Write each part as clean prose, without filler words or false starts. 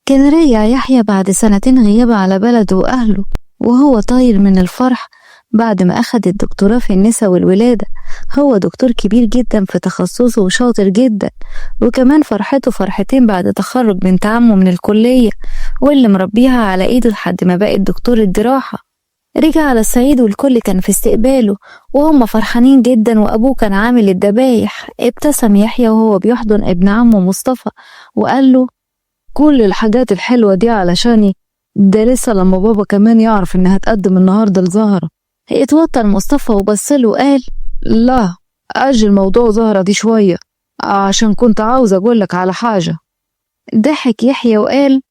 كان راجع يحيى بعد سنتين غياب على بلده وأهله، وهو طاير من الفرح بعد ما أخد الدكتوراه في النساء والولادة. هو دكتور كبير جدا في تخصصه وشاطر جدا، وكمان فرحته فرحتين بعد تخرج بنت عمه من الكلية واللي مربيها على ايده لحد ما بقت دكتور الجراحة. رجع على الصعيد والكل كان في استقباله وهم فرحانين جدا، وأبوه كان عامل الدبايح. ابتسم يحيى وهو بيحضن ابن عمه مصطفى وقال له: كل الحاجات الحلوة دي علشاني، ده لسه لما بابا كمان يعرف انها هتقدم النهاردة لزهرة. اتوتر مصطفى وبصله وقال: لا، أجل موضوع زهرة دي شوية عشان كنت عاوز أقولك على حاجة. ضحك يحيى وقال: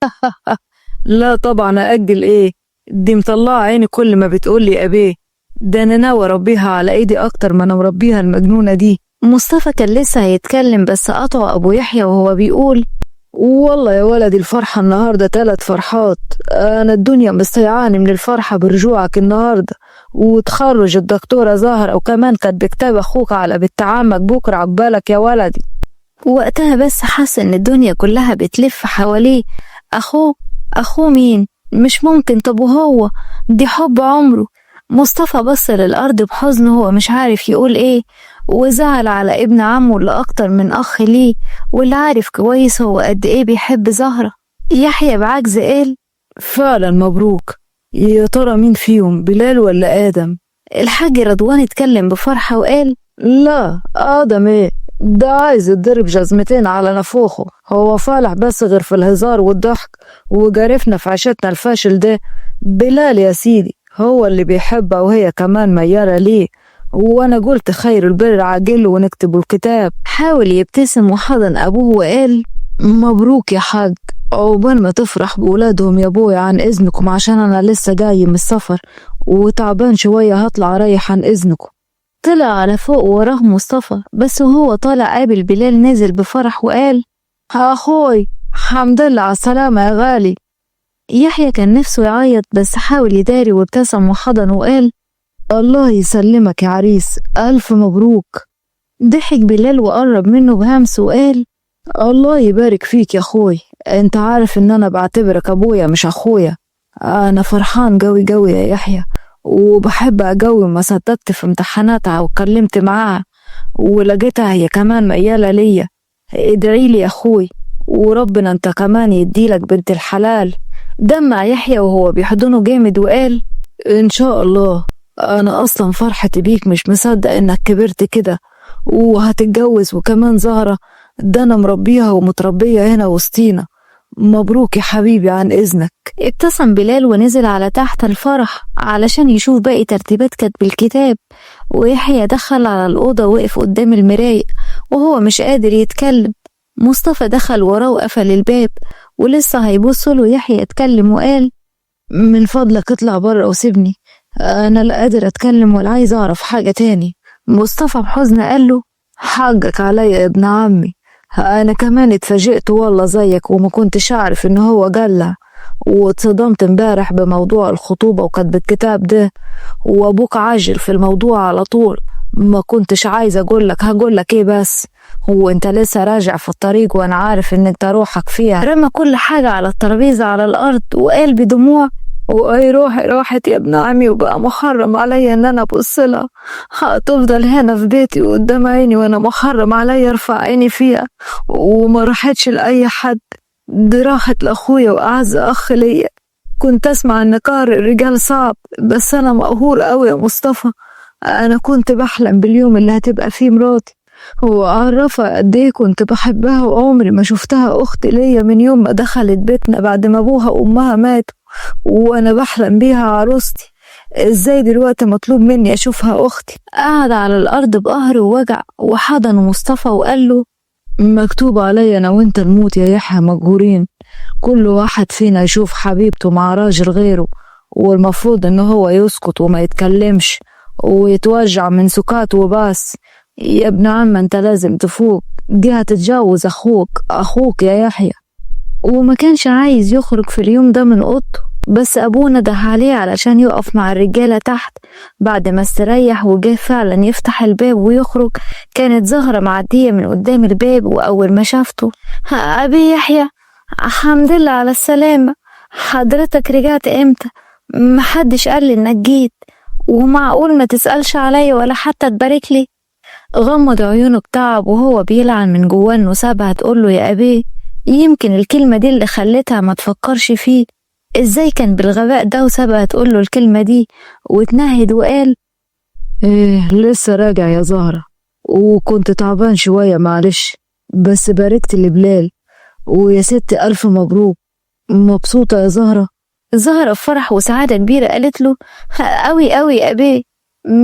لا طبعا، أأجل ايه؟ دي مطلعة عيني كل ما بتقولي أبيه، ده أنا ناوي أربيها على إيدي أكتر ما أنا مربيها المجنونة دي. مصطفى كان لسه هيتكلم بس قطع أبو يحيى وهو بيقول: والله يا ولدي الفرحة النهاردة 3 فرحات، أنا الدنيا مستيعاني من الفرحة برجوعك النهاردة وتخرج الدكتورة زهرة، وكمان كانت بكتاب أخوك على بنت عمك بكرة عقبالك يا ولدي. وقتها بس حس إن الدنيا كلها بتلف حواليه. أخوه مين؟ مش ممكن. طب وهو؟ دي حب عمره. مصطفى بص للأرض بحزن، هو مش عارف يقول ايه، وزعل على ابن عمه اللي أكتر من أخ ليه، واللي عارف كويس هو قد ايه بيحب زهرة. يحيى بعجز قال: فعلا مبروك. يا ترى مين فيهم، بلال ولا آدم؟ الحاج رضوان اتكلم بفرحة وقال: لا، آدم ايه، ده عايز يتضرب جزمتين على نفوخه، هو فالح بس غير في الهزار والضحك وجارفنا في عشتنا الفاشل ده. بلال يا سيدي هو اللي بيحبها وهي كمان ميالة ليه، وانا قلت خير البر عاجله ونكتب الكتاب. حاول يبتسم وحضن ابوه وقال: مبروك يا حاج، عقبال ما تفرح بولادهم يا ابويا. عن اذنكم عشان انا لسه جاي من السفر وتعبان شوية، هطلع اريح عن اذنكم. طلع على فوق وراه مصطفى، بس وهو طالع قابل بلال نزل بفرح وقال: اخوي حمد لله على السلامة يا غالي. يحيى كان نفسه يعيط بس حاول يداري وابتسم وحضن وقال: الله يسلمك يا عريس، ألف مبروك. ضحك بلال وقرب منه بهمس وقال: الله يبارك فيك يا أخوي، أنت عارف إن أنا بعتبرك أبويا مش أخويا. أنا فرحان قوي قوي يا يحيى، وبحبها قوي. ما صدقت في امتحاناتها واتكلمت معاها ولقيتها هي كمان ميالة ليا. ادعي لي يا أخوي وربنا أنت كمان يديلك بنت الحلال. دمع يحيى وهو بيحضنه جامد وقال: إن شاء الله. أنا أصلا فرحتي بيك مش مصدق إنك كبرت كده وهتتجوز، وكمان زهرة ده أنا مربيها ومتربية هنا وسطينا. مبروك يا حبيبي عن إذنك. ابتسم بلال ونزل على تحت الفرح علشان يشوف باقي ترتيبات كتب الكتاب، ويحيى دخل على الأوضة ووقف قدام المراية وهو مش قادر يتكلم. مصطفى دخل وراه وقفل الباب، ولسه هيبصله يحيى اتكلم وقال: من فضلك اطلع بره وسيبني، أنا لا قادر أتكلم ولا عايز أعرف حاجة تاني. مصطفى بحزن قال له: حقك عليا يا ابن عمي، أنا كمان اتفاجئت والله زيك وما كنتش أعرف إن هو جلع، واتصدمت امبارح بموضوع الخطوبة وكتب الكتاب ده، وأبوك عاجل في الموضوع على طول. ما كنتش عايز هقولك إيه، بس هو أنت لسه راجع في الطريق وأنا عارف إن أنت روحك فيها. رمى كل حاجة على الترابيزة على الأرض وقال بدموع: واي روحي راحت يا ابن عمي، وبقى محرم عليا ان انا ابصلها. هتفضل هنا في بيتي وقدام عيني وانا محرم عليا ارفع عيني فيها، وما راحتش لاي حد، دي راحت لاخويا واعز اخ ليا. كنت اسمع ان قهر الرجال صعب، بس انا مقهور قوي يا مصطفى. انا كنت بحلم باليوم اللي هتبقى فيه مراتي، وأعرفها قد ايه كنت بحبها، وعمري ما شفتها أخت ليا من يوم ما دخلت بيتنا بعد ما أبوها وأمها ماتوا، وأنا بحلم بيها عروستي. ازاي دلوقتي مطلوب مني أشوفها أختي؟ قعد على الأرض بقهر ووجع وحضن مصطفى وقال له: مكتوب عليا أنا وأنت نموت يا يحيى مجهورين، كل واحد فينا يشوف حبيبته مع راجل غيره، والمفروض إن هو يسكت وما يتكلمش ويتوجع من سكات وبس. يا ابن عم انت لازم تفوق، دي هتتجوز اخوك يا يحيى. وما كانش عايز يخرج في اليوم ده من اوضته، بس ابوه نده عليه علشان يقف مع الرجالة تحت. بعد ما استريح وجه فعلا يفتح الباب ويخرج، كانت زهرة معدية من قدام الباب، واول ما شافته: ابي يحيى، الحمد لله على السلامة. حضرتك رجعت امتى؟ محدش قال لي انك جيت، ومعقول ما تسألش عليا ولا حتى تبارك لي؟ غمض عيونه بتعب وهو بيلعن من جواه انه سابها تقوله يا ابيه. يمكن الكلمة دي اللي خلتها ما تفكرش فيه. ازاي كان بالغباء ده وسابها تقوله الكلمة دي؟ واتنهد وقال ايه لسه راجع يا زهرة، وكنت تعبان شوية معلش، بس باركت لبلال، ويا ست ألف مبروك. مبسوطة يا زهرة؟ زهرة بفرح وسعادة كبيرة قالت له قوي قوي يا أبي.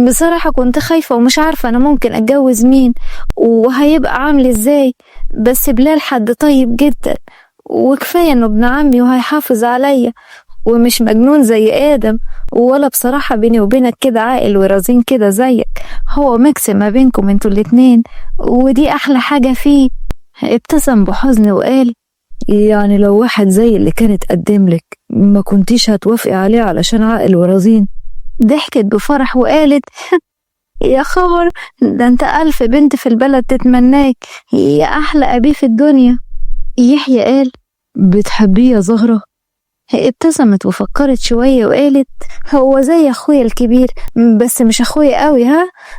بصراحة كنت خايفة ومش عارفة أنا ممكن أتجوز مين وهيبقى عامل إزاي، بس بلال حد طيب جدا، وكفاية إنه ابن عمي وهيحافظ عليا ومش مجنون زي آدم، ولا بصراحة بيني وبينك كده عاقل ورزين كده زيك. هو ميكس ما بينكم انتوا الاتنين، ودي أحلى حاجة فيه. ابتسم بحزن وقال يعني لو واحد زي اللي كانت قدملك ما كنتيش هتوافقي عليه علشان عاقل ورزين؟ ضحكت بفرح وقالت يا خبر، ده انت ألف بنت في البلد تتمناك، يا أحلى أبي في الدنيا. يحيى قال بتحبيه يا زهرة؟ ابتسمت وفكرت شوية وقالت هو زي أخويا الكبير، بس مش أخويا قوي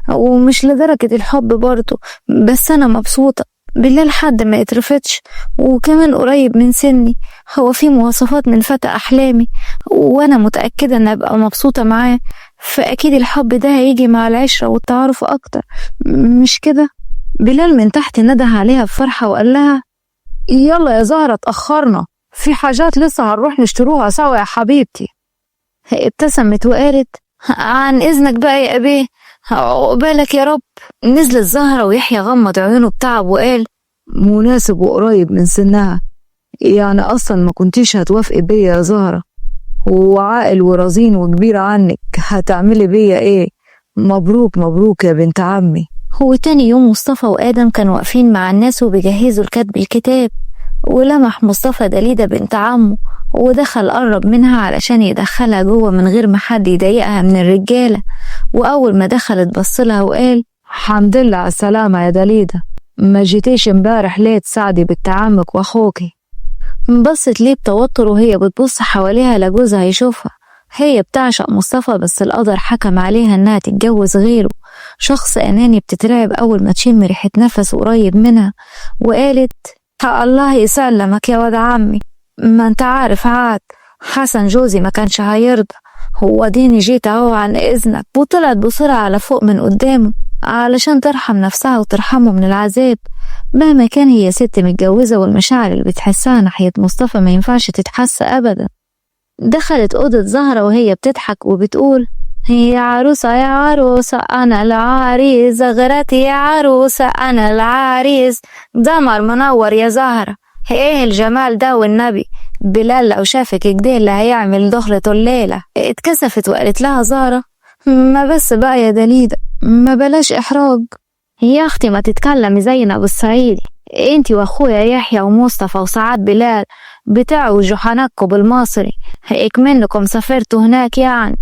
ومش لدرجة الحب برضه، بس أنا مبسوطة. بلال حد ما يترفضش، وكمان قريب من سني، هو في مواصفات من فتى أحلامي، وأنا متأكدة أن أبقى مبسوطة معاه، فأكيد الحب ده هيجي مع العشرة والتعارف أكتر، مش كده؟ بلال من تحت نده عليها بفرحة وقال لها يلا يا زهرة اتأخرنا، في حاجات لسه هنروح نشتروها سوا يا حبيبتي. ابتسمت وقالت عن إذنك بقى يا أبيه، عقبالك يا رب. نزلت زهرة ويحيى غمض عيونه بتعب وقال مناسب وقريب من سنها، يعني أصلا ما كنتيش هتوافقي بيا يا زهرة، وعاقل ورزين وكبير عنك، هتعملي بيا ايه؟ مبروك مبروك يا بنت عمي. هو تاني يوم مصطفى وآدم كانوا واقفين مع الناس وبيجهزوا لكتب الكتاب، ولمح مصطفى دليدة بنت عمه ودخل قرب منها علشان يدخلها جوه من غير ما حد يضايقها من الرجالة، وأول ما دخلت بصلها وقال الحمد لله على السلامة يا دليدة، ما جيتيش امبارح ليه تساعدي بنت عمك واخوكي؟ بصت ليه بتوتر وهي بتبص حواليها لجوزها يشوفها. هي بتعشق مصطفى، بس القدر حكم عليها انها تتجوز غيره، شخص اناني بتترعب اول ما تشم ريحة نفسه قريب منها، وقالت الله يسلمك يا واد عمي، ما انت عارف عاد حسن جوزي ما كانش هيرضى، هو ديني جيت اهو عن اذنك. وطلعت بسرعة على فوق من قدامه علشان ترحم نفسها وترحمه من العذاب. مهما كان هي ست متجوزة، والمشاعر اللي بتحسها ناحية مصطفى ما ينفعش تتحس أبدا. دخلت أوضة زهرة وهي بتضحك وبتقول يا عروسة يا عروسة أنا العريس، زغرتي يا عروسة أنا العريس. دمر منور يا زهرة، ايه الجمال ده والنبي، بلال لو شافك كده اللي هيعمل دخلته الليلة. اتكسفت وقالت لها زهرة ما بس بقى يا دليدة، ما بلاش إحراج يا أختي، ما تتكلمي زينا بالصعيدي، انتي واخويا يحيى ومصطفى وسعاد بلال بتعوجوا حنكوا بالمصري، اكمنكم سافرتوا هناك يعني.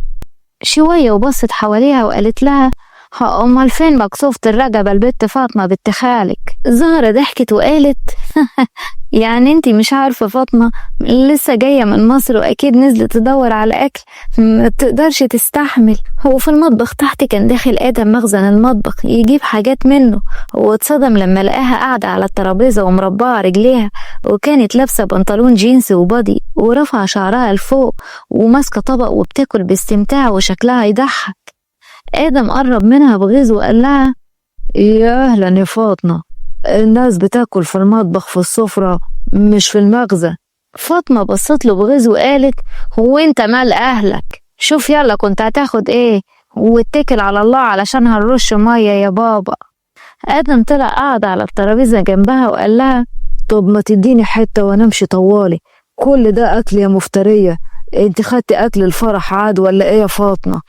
شوية وبصت حواليها وقالت لها امال فين مكسوفة الرقبة البت فاطمة بنت خالك؟ زهرة ضحكت وقالت يعني انتي مش عارفة فاطمة لسه جاية من مصر واكيد نزلت تدور على اكل ما تقدرش تستحمل. هو في المطبخ تحت كان داخل آدم مخزن المطبخ يجيب حاجات منه، واتصدم لما لقاها قاعدة على الترابيزة ومربعة رجليها، وكانت لابسة بنطلون جينز وبادي ورفع شعرها لفوق وماسكة طبق وبتاكل باستمتاع وشكلها يضحك. آدم قرب منها بغيظ وقال لها يا أهلا يا فاطمة، الناس بتاكل في المطبخ في السفرة مش في المخزن. فاطمة بصت له بغيظ وقالت هو انت مال اهلك، شوف يلا كنت هتاخد ايه واتكل على الله علشان هنرش مية يا بابا. آدم طلع قعد على الترابيزة جنبها وقال لها طب ما تديني حتة وانا امشي طوالي، كل ده اكل يا مفترية، انت خدت اكل الفرح عاد ولا ايه يا فاطمة؟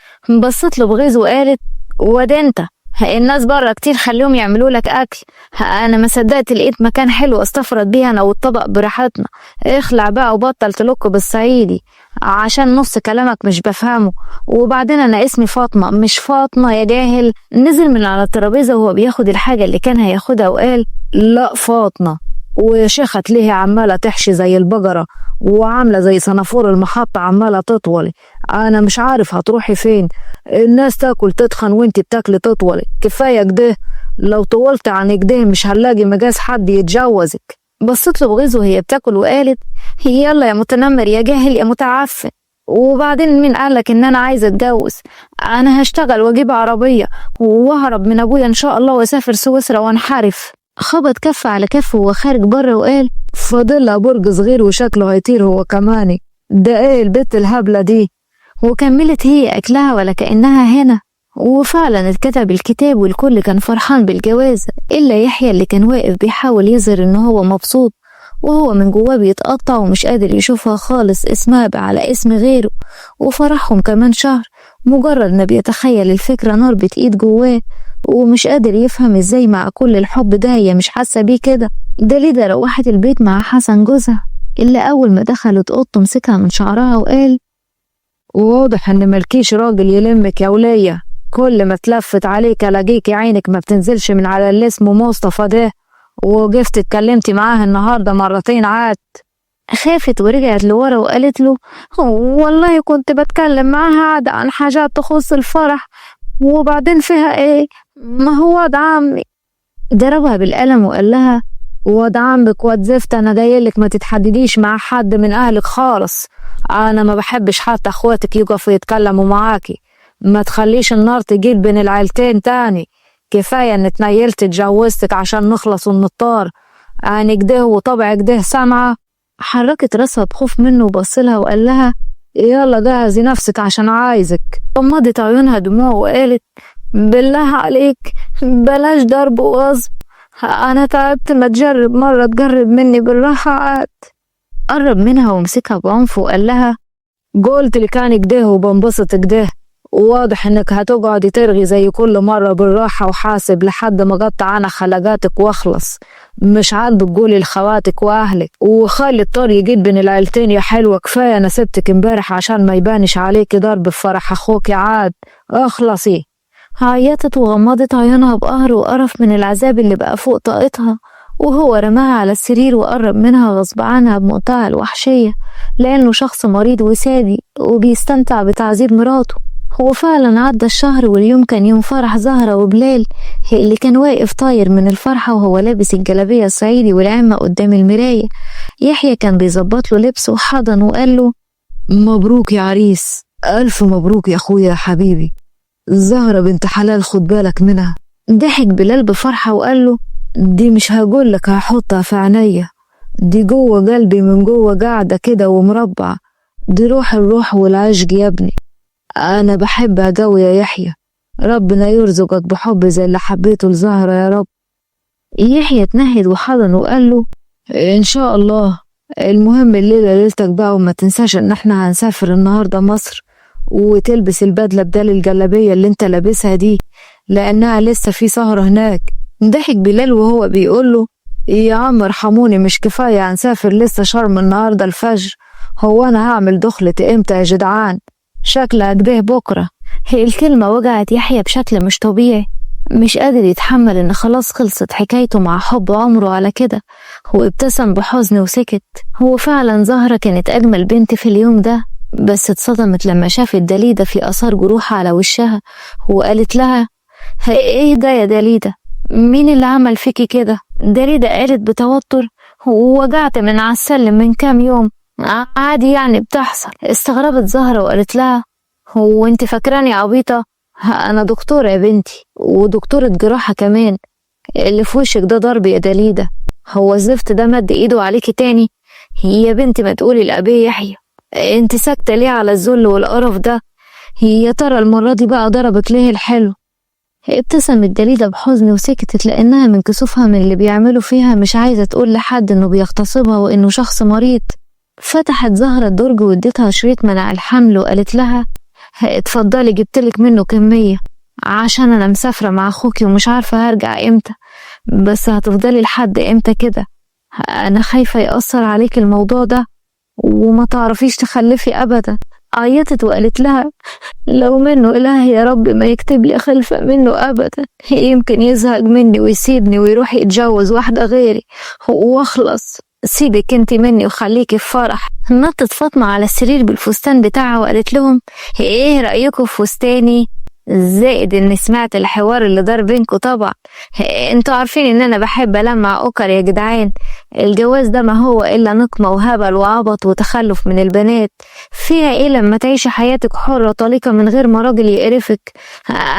بصت له بغيظ وقالت واد انت الناس بره كتير خليهم يعملوا لك اكل، انا ما صدقت لقيت مكان حلو استفرد بيه انا والطبق براحتنا، اخلع بقى وبطل تلك بالصعيدي عشان نص كلامك مش بفهمه، وبعدين انا اسمي فاطمة مش فاطمة يا جاهل. نزل من على الترابيزة وهو بياخد الحاجة اللي كان هياخدها وقال لا فاطمة، وشيخت ليه عمالة تحشي زي البقرة وعاملة زي صنافور المحطة عمالة تطولي. أنا مش عارف هتروحي فين، الناس تاكل تتخن وانتي بتاكلي تطولي، كفاية كده، لو طولت عن كده مش هنلاقي مجاز حد يتجوزك. بصت له بغيظ وهي بتاكل وقالت: يلا يا متنمر يا جاهل يا متعفن، وبعدين مين قالك ان انا عايزه اتجوز؟ انا هشتغل واجيب عربيه وهرب من ابويا ان شاء الله واسافر سويسرا وانحرف. خبط كف على كف وهو خارج بره وقال: فاضلها برج صغير وشكله هيطير هو كماني، ده ايه البت الهبلة دي؟ وكملت هي اكلها ولا كأنها هنا. وفعلا اتكتب الكتاب والكل كان فرحان بالجواز الا يحيى اللي كان واقف بيحاول يظهر ان هو مبسوط وهو من جواه بيتقطع ومش قادر يشوفها خالص اسمها على اسم غيره. وفرحهم كمان شهر، مجرد ما بيتخيل الفكرة نار بتقيد جواه ومش قادر يفهم ازاي مع كل الحب ده هي مش حاسة بيه كده. داليدا روحت البيت مع حسن جوزها اللي اول ما دخلت اوضته مسكها من شعرها وقال: واضح ان ملكيش راجل يلمك يا ولية، كل ما تلفت عليك الاقيكي عينك ما بتنزلش من على اللي اسمه مصطفى ده، وقفت اتكلمتي معاه النهارده مرتين عاد. خافت ورجعت لورا وقالت له: والله كنت بتكلم معاها عاد عن حاجات تخص الفرح، وبعدين فيها ايه؟ ما هو واد عمي. ضربها بالقلم وقال لها: واد عمك واد زفت، انا جايلك ما تتحدديش مع حد من اهلك خالص، انا ما بحبش حتى اخواتك يقفوا يتكلموا معاكي، ما تخليش النار تجيل بين العيلتين تاني، كفاية ان اتنيلت اتجوزتك عشان نخلص ونطار، انا كده وطبعك ده سامعة. حركت راسها بخوف منه وبصلها وقال لها: يلا جهزي نفسك عشان عايزك. غمضت عيونها دموع وقالت: بالله عليك بلاش ضرب وغصب، انا تعبت، ما تجرب مرة تجرب مني بالراحة عاد. قرب منها ومسكها بعنف وقال لها: قلت لك انا كده وبنبسط كده، واضح انك هتقعدي ترغي زي كل مرة بالراحة وحاسب لحد ما قطع انا خلقاتك واخلص، مش عاجبك قولي لخواتك واهلك وخلي الطار يجيد بين العيلتين يا حلوة، كفاية انا سبتك امبارح عشان ما يبانش عليكي ضرب في فرح اخوك عاد، اخلصي. عيطت وغمضت عيونها بقهر وقرف من العذاب اللي بقى فوق طاقتها، وهو رماها على السرير وقرب منها غصب عنها بمنتهى الوحشية لأنه شخص مريض وسادي وبيستمتع بتعذيب مراته. هو فعلا عدى الشهر واليوم كان يوم فرح زهرة وبلال اللي كان واقف طاير من الفرحة وهو لابس الجلابية الصعيدي والعمة قدام المراية. يحيى كان بيظبط له لبسه وحضن وقال له: مبروك يا عريس، ألف مبروك يا أخويا يا حبيبي، زهرة بنت حلال خد بالك منها. ضحك بلال بفرحة وقال له: دي مش هقولك هحطها في عينيا، دي جوه قلبي من جوه قاعدة كده ومربع، دي روح الروح والعشق يا ابني، أنا بحبها قوي يا يحيى، ربنا يرزقك بحب زي اللي حبيته لزهرة يا رب. يحيى اتنهد وحضن وقال له: إن شاء الله، المهم الليلة ليلتك بقى، وما تنساش إن احنا هنسافر النهاردة مصر، وتلبس البدلة بدل الجلابية اللي انت لابسها دي لأنها لسه في سهرة هناك. ضحك بلال وهو بيقول له: يا عم ارحموني، مش كفاية هنسافر لسه شرم النهاردة الفجر؟ هو أنا هعمل دخلتي امتى يا جدعان؟ شكلها كده بكرة. هي الكلمة وجعت يحيى بشكل مش طبيعي، مش قادر يتحمل ان خلاص خلصت حكايته مع حب عمره على كده. هو ابتسم بحزن وسكت. هو فعلا زهرة كانت أجمل بنت في اليوم ده، بس اتصدمت لما شافت داليدا في آثار جروح على وشها وقالت لها: ايه ده يا داليدا؟ مين اللي عمل فيكي كده؟ داليدا قالت بتوتر: وجعت من على السلم من كام يوم، عادي يعني بتحصل. استغربت زهرة وقالت لها: هو انت فاكراني عبيطة؟ انا دكتورة يا بنتي، ودكتورة جراحة كمان، اللي في وشك ده ضرب يا داليدا، هو الزفت ده مد ايده عليكي تاني؟ يا بنتي ما تقولي لأبي يحيى، انت ساكتة ليه على الذل والقرف ده؟ يا ترى المرة دي بقى ضربك ليه الحلو؟ ابتسمت داليدا بحزن وسكتت لأنها من كسوفها من اللي بيعملوا فيها مش عايزة تقول لحد إنه بيغتصبها وإنه شخص مريض. فتحت زهرة الدرج واديتها شريط منع الحمل وقالت لها: اتفضلي جبتلك منه كمية عشان أنا مسافرة مع أخوكي ومش عارفة هرجع إمتى، بس هتفضلي لحد إمتى كده؟ أنا خايفة يأثر عليك الموضوع ده وما تعرفيش تخلفي أبدا. عيطت وقالت لها لو منه إله يا رب ما يكتب لي خلفة منه أبدا، يمكن يزهق مني ويسيبني ويروح يتجوز واحدة غيري واخلص. سيبك انت مني وخليكي في فرح. نطت فاطمة على السرير بالفستان بتاعها وقالت لهم ايه رأيكم في فستاني؟ زائد اني سمعت الحوار اللي دار بينكم طبعا. انتوا عارفين ان انا بحب ألمع أكر يا جدعان. الجواز ده ما هو الا نقمة وهبل وعبط وتخلف من البنات. فيها ايه لما تعيشي حياتك حرة طليقة من غير ما راجل يقرفك؟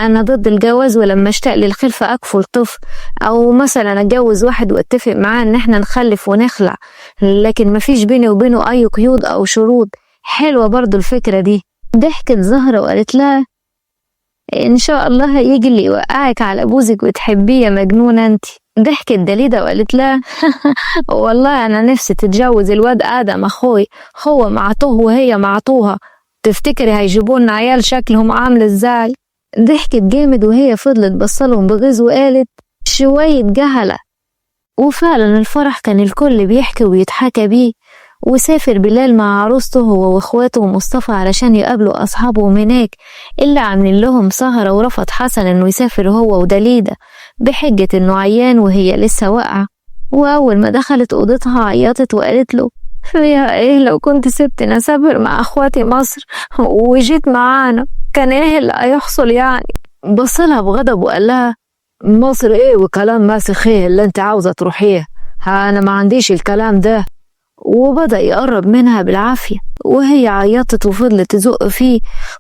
انا ضد الجواز، ولما اشتاق للخلفة اكفل طفل، او مثلا اتجوز واحد واتفق معاه ان احنا نخلف ونخلع، لكن مفيش بيني وبينه اي قيود او شروط. حلوة برضو الفكرة دي. ضحكت زهرة وقالت لها ان شاء الله هيجي اللي يوقعك على بوزك وتحبيه يا مجنونة انت. ضحكت دليدة وقالت لها والله انا نفسي تتجوز الواد ادم اخوي، هو معطوه وهي معطوها، تفتكري هيجيبولنا عيال شكلهم عامل ازاي؟ ضحكت جامد وهي فضلت بصلهم بغيظ وقالت شوية جهلة. وفعلا الفرح كان الكل بيحكي ويتحكى بيه. وسافر بلال مع عروسته هو واخواته ومصطفى علشان يقابلوا اصحابهم هناك، اللي عاملين لهم سهرة، ورفض حسن انه يسافر هو ودليدة بحجة انه عيان وهي لسه واقعة. واول ما دخلت اوضتها عيطت وقالت له فيها ايه لو كنت سبتني اسافر مع اخواتي مصر وجيت معانا، كان ايه اللي هيحصل يعني؟ بصلها بغضب وقال لها مصر ايه وكلام ماسخ ايه اللي انت عاوزة تروحيه؟ انا ما عنديش الكلام ده. وبدأ يقرب منها بالعافية وهي عيطت وفضلت تزق فيه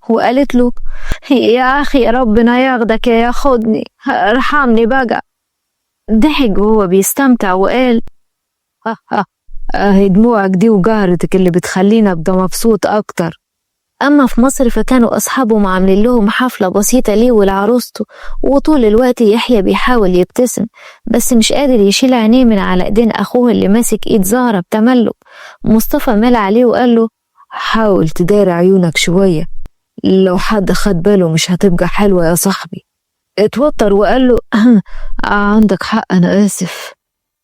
وقالت له يا أخي ربنا ياخدك يا ياخدني، ارحمني بقى. ضحك وهو بيستمتع وقال اهي دموعك دي وجهرتك اللي بتخلينا ابقى مبسوط اكتر. أما في مصر فكانوا أصحابهم عاملين لهم حفلة بسيطة ليه ولعروسته، وطول الوقت يحيى بيحاول يبتسم بس مش قادر يشيل عينيه من على ايدين أخوه اللي ماسك ايد زهرة بتملك. مصطفى مال عليه وقال له حاول تداري عيونك شوية، لو حد خد باله مش هتبقى حلوة يا صاحبي. اتوتر وقال له عندك حق أنا آسف.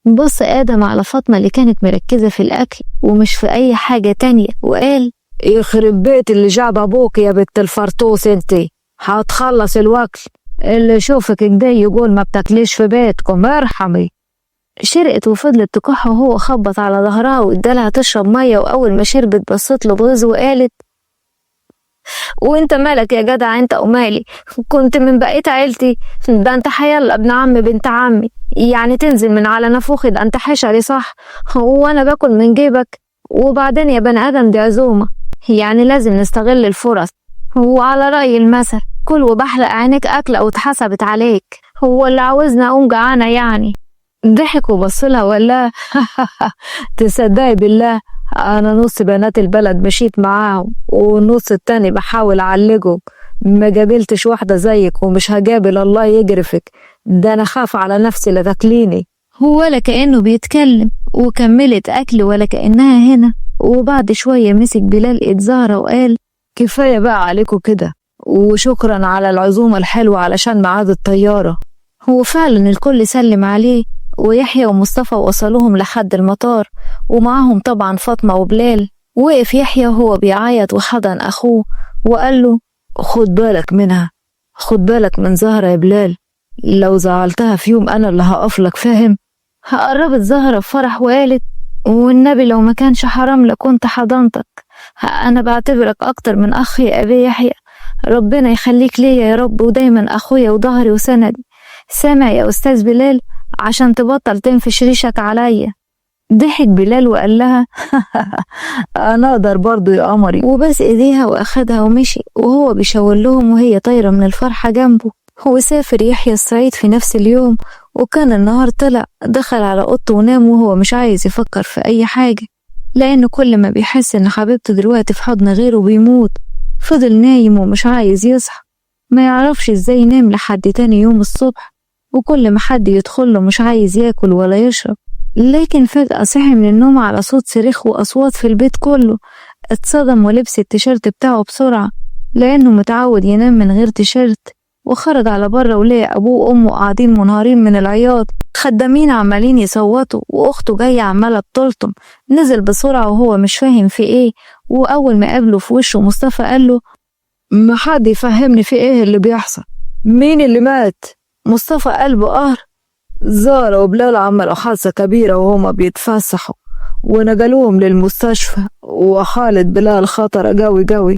بص آدم على فاطمة اللي كانت مركزة في الأكل ومش في أي حاجة تانية وقال يخرب بيت اللي جاب ابوك يا بنت الفرطوس، انتي هتخلص الوكل، اللي يشوفك كده يقول ما بتاكليش في بيتكم ارحمي. شرقت وفضلت تكح وهو خبط على ظهرها وادالها تشرب ميه، واول ما شربت بصت له بغيظ وقالت وانت مالك يا جدع انت ومالي؟ كنت من بقية عيلتي، ده انت حيال ابن عمي بنت عمي، يعني تنزل من على نافوخي، ده انت حشري صح، وانا باكل من جيبك؟ وبعدين يا بني ادم دي عزومه، يعني لازم نستغل الفرص، وعلى رأي المثل كل وبحلق عينيك أكلة واتحسبت عليك، هو اللي عاوزنا أقوم جعانة يعني. ضحك وبصلها وقال لها تصدقي بالله أنا نص بنات البلد مشيت معاهم والنص التاني بحاول أعالجهم، ما قابلتش واحدة زيك ومش هقابل الله يجرفك، ده أنا خاف على نفسي لا تاكليني. ولا كأنه بيتكلم، وكملت أكل ولا كأنها هنا. وبعد شوية مسك بلال ايد زهرة وقال كفاية بقى عليكم كده، وشكرا على العزومة الحلوة علشان ميعاد الطيارة. هو فعلا الكل سلم عليه، ويحيى ومصطفى وصلوهم لحد المطار، ومعهم طبعا فاطمة وبلال. وقف يحيى وهو بيعيط وحضن أخوه وقال له خد بالك منها، خد بالك من زهرة يا بلال، لو زعلتها في يوم أنا اللي هقفلك فاهم؟ قربت زهرة بفرح وقالت والنبي لو ما كانش حرام لكنت حضنتك، أنا بعتبرك أكتر من أخي يا أبي يحيى، ربنا يخليك ليا يا رب، ودايما أخويا وظهري وسندي، سامع يا أستاذ بلال عشان تبطل تنفش ريشك عليا. ضحك بلال وقال لها أنا أقدر برضو يا قمري، وبس إيديها وأخدها ومشي وهو بيشاور لهم وهي طايرة من الفرحة جنبه. هو سافر يحيى الصعيد في نفس اليوم، وكان النهار طلع، دخل على أوضته ونام وهو مش عايز يفكر في أي حاجة، لأنه كل ما بيحس إن حبيبته دلوقتي في حضن غيره بيموت. فضل نايم ومش عايز يصحى، ما يعرفش إزاي ينام لحد تاني يوم الصبح، وكل ما حد يدخله مش عايز ياكل ولا يشرب. لكن فجأة صحي من النوم على صوت صريخ وأصوات في البيت كله. اتصدم ولبس التيشيرت بتاعه بسرعة لأنه متعود ينام من غير تيشيرت، وخرج على بره ولقى أبوه وأمه قاعدين منهارين من العياط، خدامين عمالين يصوتوا وأخته جاية عمالة بتلطم. نزل بسرعة وهو مش فاهم في إيه، وأول ما قابله في وشه مصطفى قاله: ما حد يفهمني في ايه اللي بيحصل؟ مين اللي مات؟ مصطفى قلبه قهر: زارة وبلال عملوا حادثة كبيرة وهما بيتفسحوا ونقلوهم للمستشفى، وخالد بلال خطر قوي قوي.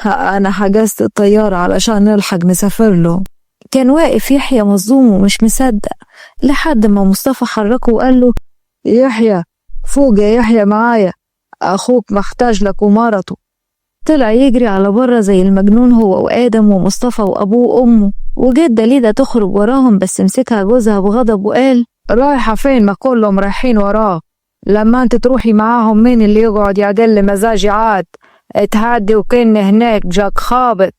أنا حجزت الطيارة علشان نلحق نسافر له. كان واقف يحيى مصدوم ومش مصدق، لحد ما مصطفى حركه وقال له: يحيى فوق يا يحيى، معايا أخوك محتاج لك ومرته. طلع يجري على بره زي المجنون هو وآدم ومصطفى وأبوه وأمه، وجت دليدة تخرج وراهم بس مسكها جوزها بغضب وقال: رايحة فين؟ ما كلهم رايحين وراه. لما انت تروحي معاهم مين اللي يقعد يعدل مزاجي؟ عاد اتهدي وكن هناك جاك خابط.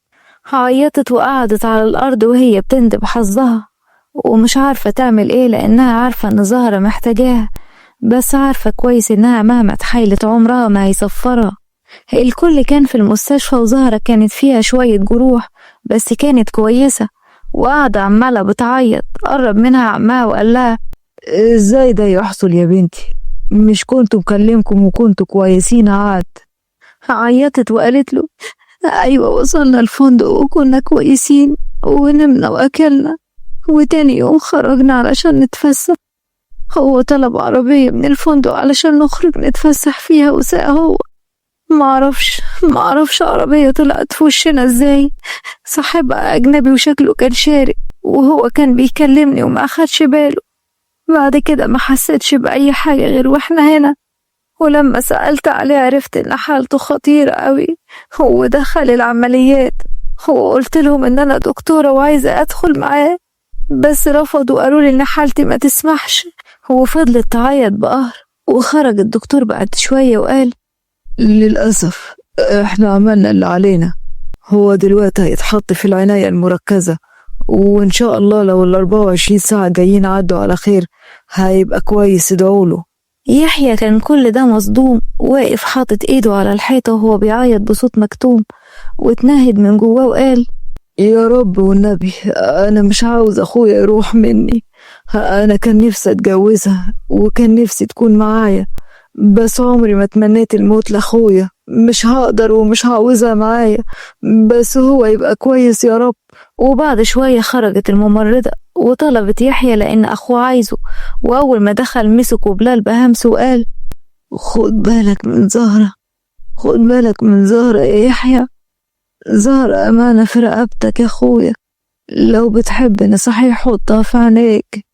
عيطت وقعدت على الأرض وهي بتندب حظها ومش عارفة تعمل ايه، لأنها عارفة ان زهرة محتاجاها، بس عارفة كويس انها مهما اتحايلت عمرها ما هيصفرها. الكل كان في المستشفى وزهرة كانت فيها شوية جروح بس كانت كويسة، وقاعدة عمالة بتعيط. قرب منها عمها وقال لها: ازاي ده يحصل يا بنتي؟ مش كنت مكلمكم وكنتوا كويسين؟ عاد عيطت وقالت له: أيوة وصلنا الفندق وكنا كويسين ونمنا وأكلنا، وتاني يوم خرجنا علشان نتفسح. هو طلب عربية من الفندق علشان نخرج نتفسح فيها وساق هو. معرفش عربية طلعت في وشنا ازاي. صاحبها أجنبي وشكله كان شارق، وهو كان بيكلمني وما أخدش باله. بعد كده ما حسيتش بأي حاجة غير واحنا هنا، ولما سألت عليه عرفت إن حالته خطيرة قوي. هو دخل العمليات، قلت لهم إن أنا دكتورة وعايزة أدخل معاه، بس رفضوا وقالوا لي إن حالتي ما تسمحش. فضلت تعيط بقهر، وخرج الدكتور بعد شوية وقال: للأسف احنا عملنا اللي علينا. هو دلوقتي هيتحط في العناية المركزة، وإن شاء الله لو 24 ساعة جايين عدوا على خير هيبقى كويس، ادعوله. يحيى كان كل ده مصدوم، واقف حاطط ايده على الحيطة وهو بيعيط بصوت مكتوم، واتنهد من جواه وقال: يا رب والنبي أنا مش عاوز أخويا يروح مني. أنا كان نفسي أتجوزها وكان نفسي تكون معايا، بس عمري ما تمنيت الموت لأخويا. مش هقدر ومش هعوزها معايا، بس هو يبقى كويس يا رب. وبعد شوية خرجت الممرضة وطلبت يحيى لأن أخوه عايزه، وأول ما دخل مسكه بلال بهمس وقال: خد بالك من زهرة، خد بالك من زهرة يا يحيى. زهرة أمانة في رقبتك يا أخويا، لو بتحبني صحيح حطها في عينيك.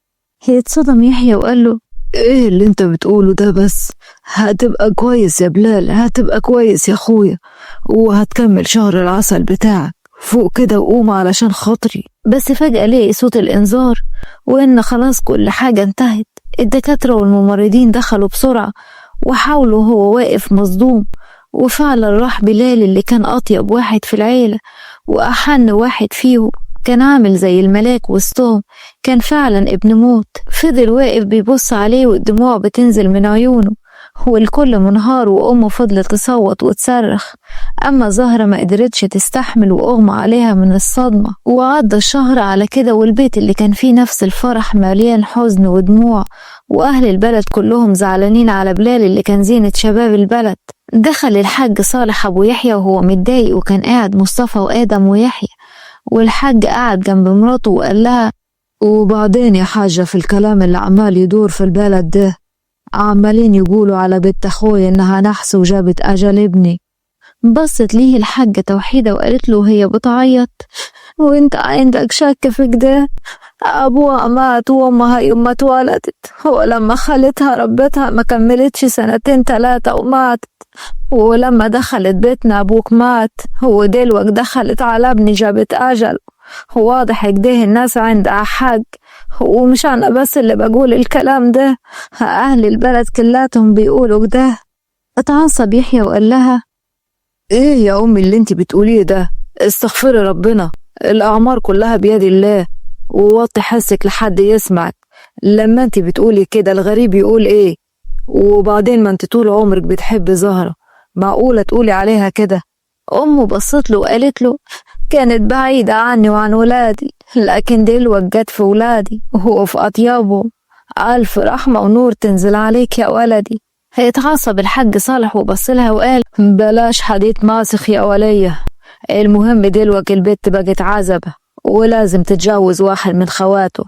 اتصدم يحيى وقال له: ايه اللي انت بتقوله ده؟ بس هتبقى كويس يا بلال، هتبقى كويس يا أخويا، وهتكمل شهر العسل بتاعك. فوق كده وقوم علشان خاطري. بس فجأة لقي صوت الإنذار وإن خلاص كل حاجة انتهت. الدكاترة والممرضين دخلوا بسرعة وحاولوا، هو واقف مصدوم. وفعلا راح بلال اللي كان أطيب واحد في العيلة وأحن واحد فيهم، كان عامل زي الملاك وسطهم، كان فعلا ابن موت. فضل واقف بيبص عليه والدموع بتنزل من عيونه، والكل منهار، وأمه فضلت تصوت وتصرخ. أما زهرة ما قدرتش تستحمل وأغمى عليها من الصدمة. وعدى الشهر على كده، والبيت اللي كان فيه نفس الفرح مليان حزن ودموع، وأهل البلد كلهم زعلانين على بلال اللي كان زينة شباب البلد. دخل الحاج صالح أبو يحيى وهو متضايق، وكان قاعد مصطفى وآدم ويحيى، والحاج قاعد جنب مراته وقال لها: وبعدين يا حاجة، في الكلام اللي عمال يدور في البلد ده عمالين يقولوا على بنت أخويا إنها نحس وجابت أجل ابني. بصت ليه الحاجة توحيدة وقالت له هي بتعيط: وانت عندك شك في كده؟ أبوها مات وأمها يوم ما اتولدت، هو لما خالتها ربتها ما كملتش 2 3 وماتت، ولما دخلت بيتنا أبوك مات، هو دلوقت دخلت على ابني جابت أجل. هو واضح كده الناس عندها حق، ومش أنا بس اللي بقول الكلام ده، أهل البلد كلاتهم بيقولوا كده. اتعصب يحيى وقال لها: ايه يا أمي اللي انت بتقوليه ده؟ استغفري ربنا، الأعمار كلها بيد الله، ووطي حسك لحد يسمعك. لما انت بتقولي كده الغريب يقول ايه؟ وبعدين ما انت طول عمرك بتحب زهرة، معقولة تقولي عليها كده؟ أمه بصت له وقالت له: كانت بعيدة عني وعن ولادي، لكن دلوقتي جت في ولادي وهو في أطيابهم. ألف رحمة ونور تنزل عليك يا ولدي. اتعصب الحاج صالح وبصلها وقال: بلاش حديث ماسخ يا ولية، المهم دلوقتي البت بقت عزبة ولازم تتجوز واحد من خواته،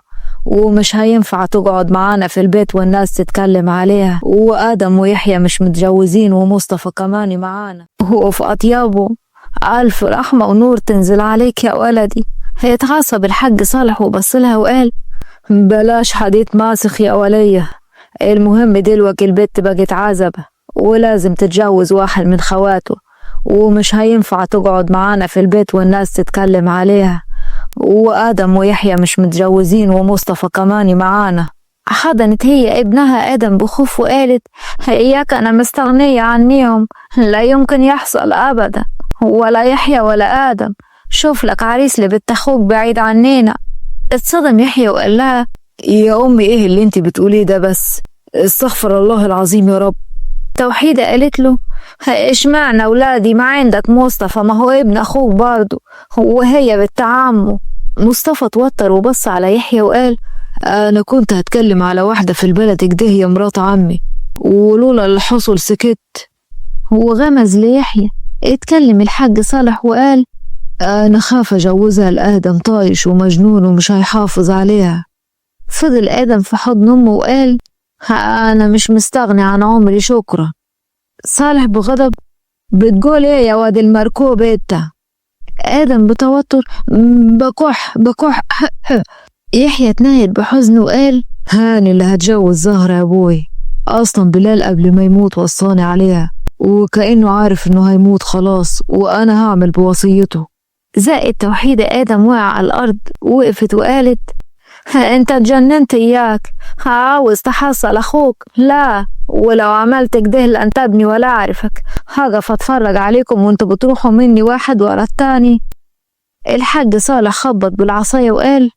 ومش هينفع تقعد معانا في البيت والناس تتكلم عليها، وآدم ويحيى مش متجوزين ومصطفى كمان معانا وهو في أطيابه. ألف رحمة ونور تنزل عليك يا ولدي. اتعصب الحاج صالح وبصلها وقال: بلاش حديث ماسخ يا ولية، المهم دلوقتي البت بقت عزبة ولازم تتجوز واحد من خواته، ومش هينفع تقعد معانا في البيت والناس تتكلم عليها، وآدم ويحيى مش متجوزين ومصطفى كمان معانا. حضنت هي ابنها آدم بخوف وقالت: إياك أنا مستغنية عنيهم، لا يمكن يحصل أبدا، ولا يحيى ولا آدم، شوف لك عريس لبنت أخوك بعيد عنينا. اتصدم يحيى وقال لها: يا أمي إيه اللي انت بتقوليه ده بس؟ استغفر الله العظيم يا رب. توحيدة قالت له: اشمعنى ولادي ما عندك مصطفى، ما هو ابن أخوك برضه وهي بنت عمه. مصطفى توتر وبص على يحيى وقال: أنا كنت هتكلم على واحدة في البلد كده هي مرات عمي، ولولا اللي حصل سكت. وغمز ليحيى. اتكلم الحاج صالح وقال: أنا خاف أجوزها لآدم طايش ومجنون ومش هيحافظ عليها. فضل آدم في حضن أمه وقال: أنا مش مستغني عن عمري شكرا. صالح بغضب: بتقول إيه يا واد المركوب إنت؟ آدم بتوتر: بكح. يحيى اتنهد بحزن وقال: هاني اللي هتجوز زهرة يا أبوي، أصلا بلال قبل ما يموت وصاني عليها، وكأنه عارف إنه هيموت خلاص وأنا هعمل بوصيته. زقت توحيدة آدم وقع على الأرض، وقفت وقالت: انت اتجننت اياك، عاوز تحصل اخوك؟ لا، ولو عملت كده لن تبني ولا اعرفك، هقف اتفرج عليكم وانتوا بتروحوا مني واحد ورا التاني. الحاج صالح خبط بالعصاية وقال: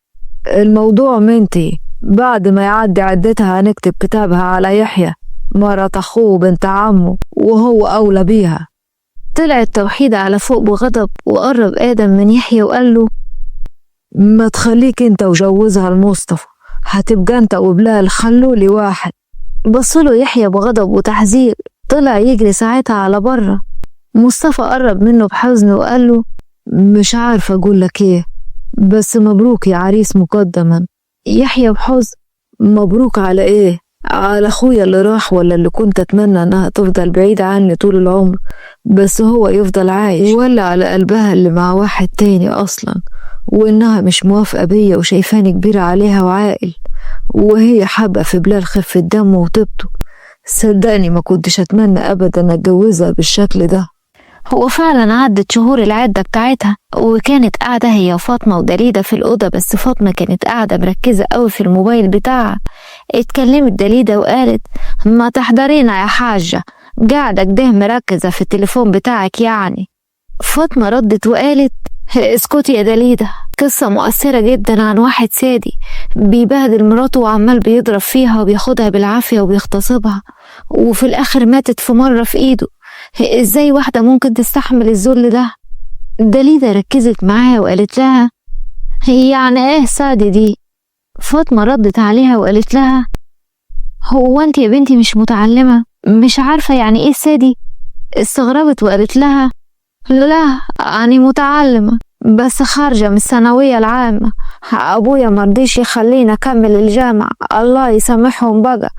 الموضوع منتي، بعد ما يعدي عدتها هنكتب كتابها على يحيى مرات اخوه وبنت عمه، وهو اولى بيها. طلعت توحيدة على فوق بغضب وقرب آدم من يحيى وقال له: ما تخليك انت وجوزها لمصطفى، هتبقى انت وبلال خلولي واحد. بصله يحيى بغضب وتحذير، طلع يجري ساعتها على بره. مصطفى قرب منه بحزن وقال له: مش عارف اقول لك ايه، بس مبروك يا عريس مقدما. يحيى بحزن: مبروك على ايه؟ على اخويا اللي راح، ولا اللي كنت اتمنى انها تفضل بعيدة عني طول العمر بس هو يفضل عايش، ولا على قلبها اللي مع واحد تاني اصلا، وإنها مش موافقة بيا وشايفاني كبيرة عليها وعاقل، وهي حابة في بلال خفة دمه وطيبته. صدقني ما كنتش أتمنى أبدا أتجوزها بالشكل ده. هو فعلا عدت شهور العدة بتاعتها، وكانت قاعدة هي وفاطمة ودليدة في الأوضة، بس فاطمة كانت قاعدة مركزة قوي في الموبايل بتاعها. اتكلمت دليدة وقالت: ما تحضرينا يا حاجة، قاعدة كده مركزة في التليفون بتاعك يعني. فاطمة ردت وقالت: اسكتي يا دليدة، قصة مؤثرة جدا عن واحد سادي بيبهدل مراته وعمال بيضرب فيها وبياخدها بالعافية وبيغتصبها، وفي الآخر ماتت في مرة في إيده. ازاي واحدة ممكن تستحمل الذل ده؟ دليدة ركزت معاها وقالت لها: هي يعني ايه سادي دي؟ فاطمة ردت عليها وقالت لها: هو انت يا بنتي مش متعلمة، مش عارفة يعني ايه سادي؟ استغربت وقالت لها: لا أنا متعلمة، بس خارجة من الثانوية العامة، أبويا مرضيش يخليني أكمل الجامعة، الله يسامحهم بقى،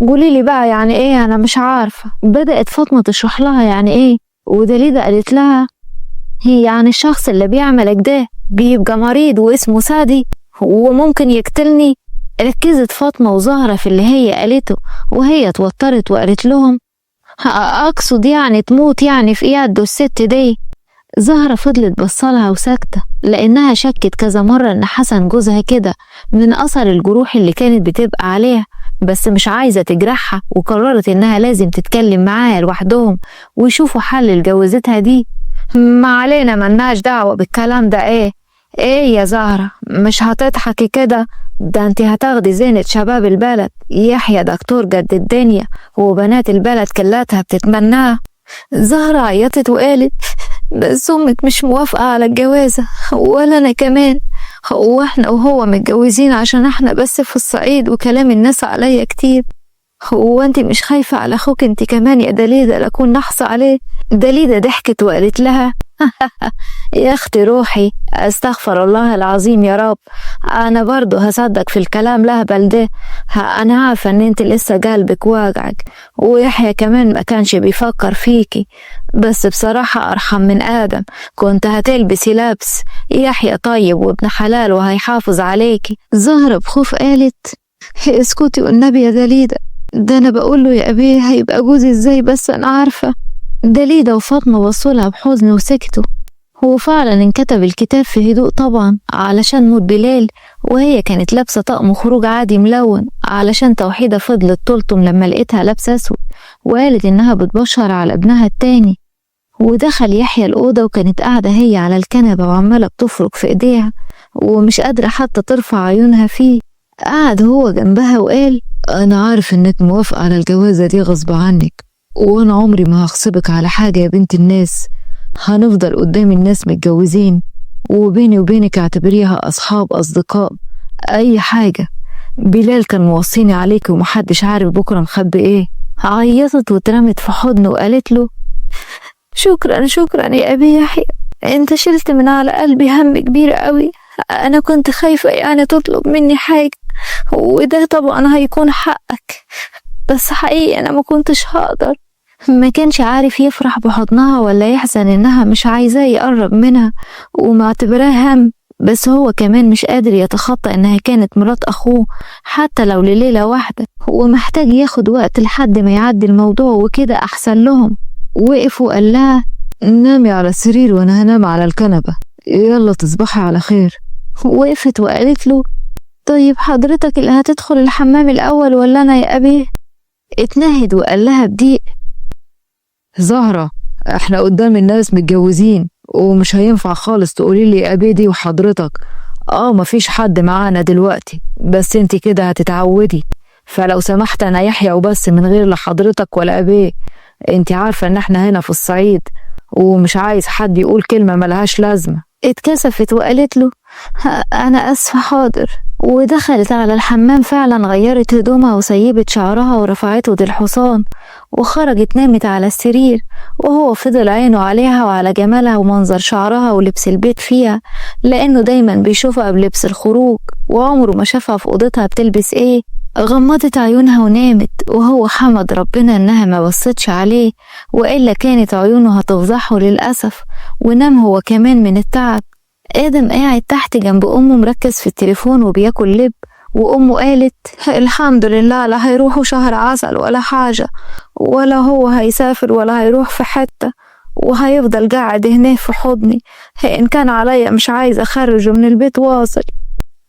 قوليلي بقى يعني إيه، أنا مش عارفة. بدأت فاطمة تشرح لها يعني إيه، ودليدة قالت لها: هي يعني الشخص اللي بيعمل كده بيبقى مريض واسمه سادي وممكن يقتلني؟ ركزت فاطمة وزهرة في اللي هي قالته، وهي توترت وقالت لهم: أقصد يعني تموت يعني في يده الست دي. زهرة فضلت بصلها وساكتة، لأنها شكت كذا مرة إن حسن جوزها كده من أثر الجروح اللي كانت بتبقى عليها، بس مش عايزة تجرحها، وقررت إنها لازم تتكلم معاها لوحدهم ويشوفوا حل لجوازتها دي. ما علينا، ملناش دعوة بالكلام ده. ايه يا زهرة، مش هتضحكي كده؟ ده انت هتاخدي زينة شباب البلد، يحيى دكتور قد الدنيا وبنات البلد كلاتها بتتمناه. زهرة عيطت وقالت: بس أمك مش موافقة على الجوازة ولا أنا كمان. هو احنا وهو متجوزين عشان احنا بس في الصعيد وكلام الناس عليا كتير. هو انت مش خايفة على اخوك انت كمان يا دليدة لأكون نحص عليه؟ دليدة ضحكت وقالت لها يا اختي روحي، استغفر الله العظيم يا رب، انا برضو هصدق في الكلام لهبل ده. انا عارفة ان انت لسه قلبك واجعك، ويحيى كمان ما كانش بيفكر فيكي، بس بصراحة ارحم من ادم. كنت هتلبسي لبس، يحيى طيب وابن حلال وهيحافظ عليكي. زهرة بخوف قالت اسكتي والنبي يا دليدة، ده انا بقول له يا ابيه هيبقى جوزي ازاي بس انا عارفة. دليدة وفاطمة بصولها بحزن وسكتوا. هو فعلا انكتب الكتاب في هدوء طبعا علشان موت بلال، وهي كانت لابسة طقم خروج عادي ملون، علشان توحيدة فضلت تلطم لما لقيتها لابسة اسود وقالت انها بتبشر على ابنها التاني. ودخل يحيى الأوضة وكانت قاعدة هي على الكنبة وعمالة بتفرك في ايديها ومش قادرة حتى ترفع عيونها فيه. قعد هو جنبها وقال أنا عارف إنك موافقة على الجوازة دي غصب عنك، وأنا عمري ما هغصبك على حاجة يا بنت الناس. هنفضل قدام الناس متجوزين، وبيني وبينك اعتبريها أصحاب أصدقاء أي حاجة. بلال كان موصيني عليك ومحدش عارف بكرة مخبي إيه. عيطت واترمت في حضنه وقالت له شكرا شكرا يا أبي يحيى، انت شلت من على قلبي هم كبير قوي. أنا كنت خايفة يعني تطلب مني حاجة، وده طبعا هيكون حقك، بس حقيقي أنا ما كنتش هقدر. ما كانش عارف يفرح بحضنها ولا يحزن إنها مش عايزاه يقرب منها ومعتبراه هم، بس هو كمان مش قادر يتخطى إنها كانت مرات أخوه حتى لو لليلة واحدة، ومحتاج ياخد وقت لحد ما يعدي الموضوع وكده أحسن لهم. وقف وقال لها نامي على السرير وأنا هنام على الكنبة، يلا تصبحي على خير. وقفت وقالت له طيب حضرتك اللي هتدخل الحمام الأول ولا أنا يا أبي؟ اتنهد وقال لها بضيق زهرة، احنا قدام الناس متجوزين ومش هينفع خالص تقولي لي أبي دي وحضرتك. مفيش حد معانا دلوقتي، بس انت كده هتتعودي، فلو سمحت أنا يحيى وبس من غير لا حضرتك ولا أبي. انت عارفة ان احنا هنا في الصعيد ومش عايز حد يقول كلمة ملهاش لازمة. اتكسفت وقالت له أنا أسفة حاضر. ودخلت على الحمام فعلا، غيرت هدومها وسيبت شعرها ورفعته دي الحصان وخرجت نامت على السرير، وهو فضل عينه عليها وعلى جمالها ومنظر شعرها ولبس البيت فيها، لأنه دايما بيشوفها بلبس الخروج وعمره ما شافها في أوضتها بتلبس ايه. غمضت عيونها ونامت، وهو حمد ربنا انها ما بصتش عليه، وإلا كانت عيونه هتفضحه للأسف، ونام هو كمان من التعب. آدم قاعد تحت جنب أمه مركز في التليفون وبياكل لب، وأمه قالت الحمد لله لا هيروحوا شهر عسل ولا حاجة، ولا هو هيسافر ولا هيروح في حتة، وهيفضل قاعد هنا في حضني، إن كان عليا مش عايز أخرجه من البيت واصل.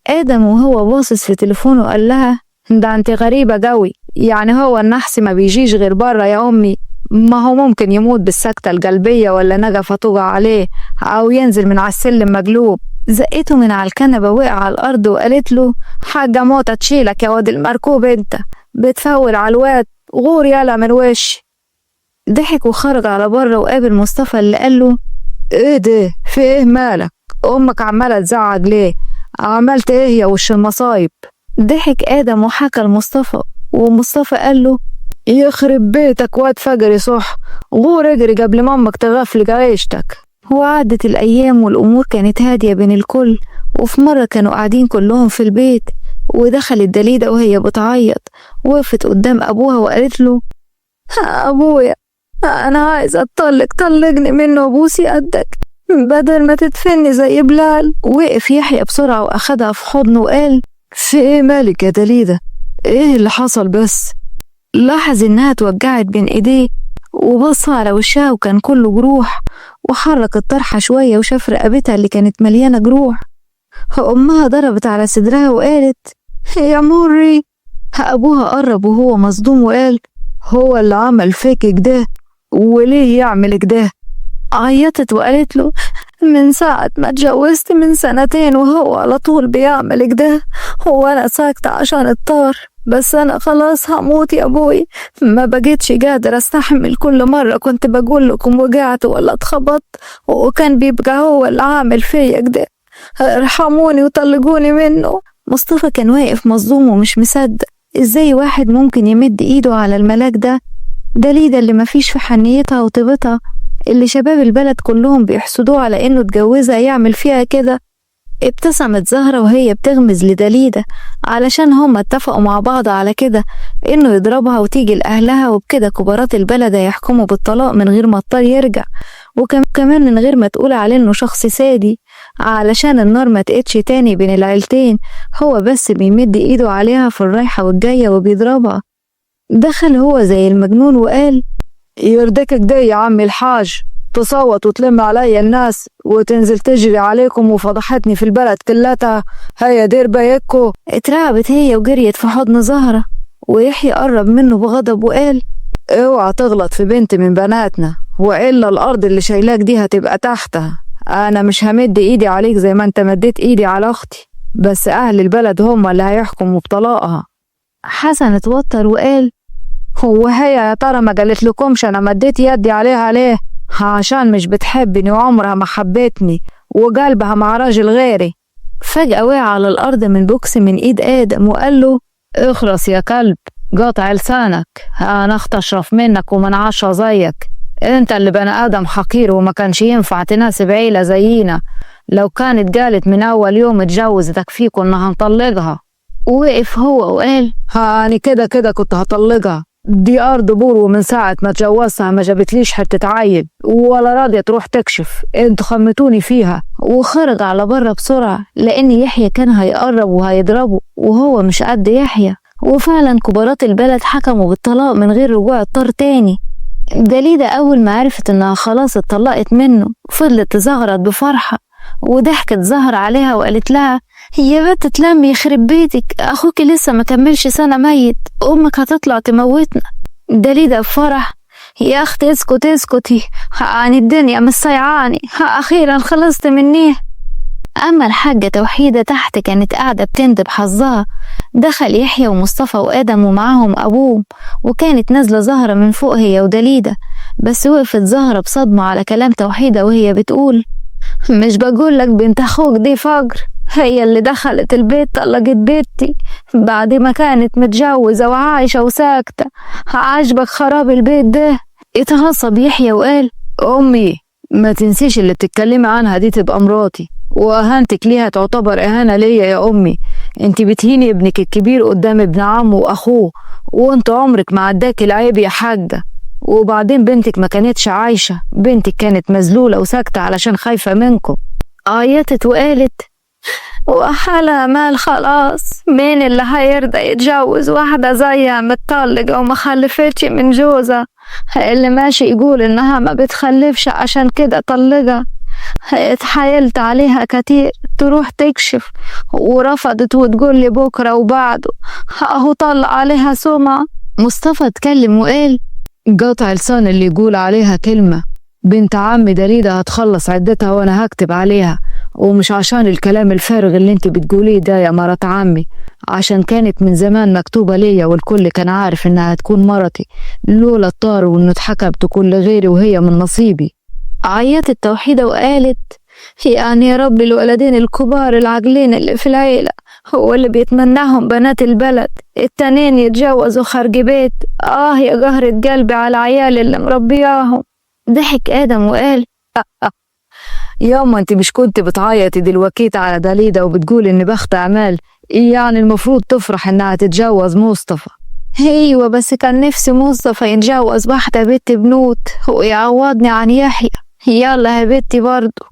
آدم وهو باصص في تليفونه قال لها ده انت غريبة قوي، يعني هو النحس ما بيجيش غير بره يا أمي؟ ما هو ممكن يموت بالسكتة القلبية ولا نجفة توقع عليه أو ينزل من على السلم مقلوب. زقته من على الكنبة وقع على الأرض وقالت له حاجة موتة تشيلك يا واد المركوب، انت بتفول على الواد، غور يالا من وشي. ضحك وخرج على بره وقابل مصطفى اللي قال له ايه ده، في ايه مالك؟ أمك عمالة تزعج ليه؟ عملت ايه يا وش المصايب؟ ضحك آدم وحكى لمصطفى، ومصطفى قال له يخرب بيتك واد فجري صح، غور اجري قبل ما امك تغفل عيشتك. وعدت الأيام والأمور كانت هادية بين الكل، وفي مرة كانوا قاعدين كلهم في البيت، ودخلت دليدة وهي بتعيط، وقفت قدام أبوها وقالت له أبويا أنا عايزة أتطلق، طلقني منه وبوسي قدك بدل ما تدفني زي بلال. وقف يحيى بسرعة وأخدها في حضنه وقال في ايه مالك يا دليدة؟ ايه اللي حصل بس؟ لاحظ انها اتوجعت بين ايديه وبص على وشها وكان كله جروح، وحرك الطرحة شوية وشاف رقبتها اللي كانت مليانة جروح. أمها ضربت على صدرها وقالت يا مري. أبوها قرب وهو مصدوم وقال هو اللي عمل فيك كده؟ وليه يعمل كده؟ عيطت وقالت له من ساعة ما اتجوزت من 2 سنين وهو على طول بيعمل كده، هو أنا ساكتة عشان الطار؟ بس أنا خلاص هموت يا أبوي، ما بقيتش قادر أستحمل. كل مرة كنت بقول لكم وقعت ولا اتخبطت وكان بيبقى هو اللي عامل فيا كده، ارحموني وطلقوني منه. مصطفى كان واقف مصدوم ومش مصدق ازاي واحد ممكن يمد ايده على الملاك ده. دليدة اللي مفيش في حنيتها وطيبتها، اللي شباب البلد كلهم بيحسدوه على انه اتجوزها يعمل فيها كده. ابتسمت زهرة وهي بتغمز لدليدة علشان هما اتفقوا مع بعض على كده، انه يضربها وتيجي لأهلها، وبكده كبارات البلد هيحكموا بالطلاق من غير ما الطار يرجع، وكمان من غير ما تقول عليه انه شخص سادي، علشان النار ما تقتش تاني بين العيلتين. هو بس بيمد ايده عليها في الرايحة والجاية وبيضربها. دخل هو زي المجنون وقال: يرضيك كده يا عم الحاج تصوت وتلم عليا الناس وتنزل تجري عليكم وفضحتني في البلد كلها؟ هيا دير بايكو. اترعبت هي وجريت في حضن زهرة، ويحيى قرب منه بغضب وقال: اوعى تغلط في بنت من بناتنا، وإلا الأرض اللي شايلاك دي هتبقى تحتها. أنا مش همد إيدي عليك زي ما أنت مديت إيدي على أختي، بس أهل البلد هم اللي هيحكموا بطلاقها. حسن اتوتر وقال: هو هي يا ترى ما قالت لكمش أنا مديت يدي عليها ليه؟ عشان مش بتحبني وعمرها ما حبتني وقلبها مع راجل غيري. فجأة وقع على الأرض من بوكس من إيد آدم وقال له: اخرس يا كلب، قاطع لسانك، أنا أخت أشرف منك ومن 10 زيك. أنت اللي بني آدم حقير وما كانش ينفع تناسب عيلة زينا. لو كانت قالت من أول يوم اتجوزتك فيه كنا هنطلقها. وقف هو وقال: أنا كده كنت هطلقها، دي أرض بور، ومن ساعة ما اتجوزها ما جابتليش حتة عيل ولا راضية تروح تكشف، انتوا خمتوني فيها. وخرج على بره بسرعة لأن يحيى كان هيقرب وهيضربه، وهو مش قد يحيى. وفعلا كبارات البلد حكموا بالطلاق من غير رجوع الطار تاني. دليدة أول ما عرفت إنها خلاص اتطلقت منه فضلت تزغرط بفرحة، وضحكت زهر عليها وقالت لها: يا بنت تلمي يخرب بيتك، أخوك لسه ما كملش سنة ميت، أمك هتطلع تموتنا. دليدة بفرح: يا أختي اسكتي، عن الدنيا مش صيعاني، أخيرا خلصت منيه. أما الحاجة توحيدة تحت كانت قاعدة بتندب حظها. دخل يحيى ومصطفى وآدم ومعاهم أبوه، وكانت نازلة زهرة من فوق هي ودليدة، بس وقفت زهرة بصدمة على كلام توحيدة وهي بتقول: مش بقولك بنت أخوك دي فجر، هي اللي دخلت البيت طلقت بيتي بعد ما كانت متجوزة وعايشة وساكتة. عاجبك خراب البيت ده؟ اتغصب يحيى وقال: أمي ما تنسيش اللي بتتكلمي عنها دي تبقى مراتي، وأهانتك ليها تعتبر إهانة ليا يا أمي. انت بتهيني ابنك الكبير قدام ابن عمه وأخوه، وانت عمرك ما عداك العيب يا حاجة. وبعدين بنتك ما كانتش عايشة، بنتك كانت مذلولة وساكتة علشان خايفة منكم. عيطت وقالت: وحالها مال خلاص، مين اللي هيرضى يتجوز واحدة زيها متطلقة وما خلفتش من جوزها؟ اللي ماشي يقول انها ما بتخلفش عشان كده طلقها. اتحايلت عليها كتير تروح تكشف ورفضت وتقول لي بكرة وبعده، اهو طلع عليها سمعة. مصطفى اتكلم وقال: قاطع لسان اللي يقول عليها كلمة. بنت عمي دليدة هتخلص عدتها وانا هكتب عليها، ومش عشان الكلام الفارغ اللي انت بتقوليه ده يا مرات عمي، عشان كانت من زمان مكتوبة ليا والكل كان عارف انها هتكون مرتي، لولا الطار وانه اتحكمت كل غيري وهي من نصيبي. عيطت توحيدة وقالت: يعني يا رب الولدين الكبار العاقلين اللي في العيلة هو اللي بيتمناهم بنات البلد، التانين يتجوزوا خارج بيت. يا قهرة قلبي على العيال اللي مربياهم. ضحك آدم وقال: ياما انت مش كنت بتعيطي دلوقتي على دليدة وبتقول ان بخت اعمال، يعني المفروض تفرح انها تتجوز مصطفى. ايوه بس كان نفسي مصطفى يتجوز واحدة بنت بنوت ويعوضني عن يحيى. يلا يا بنتي برضو،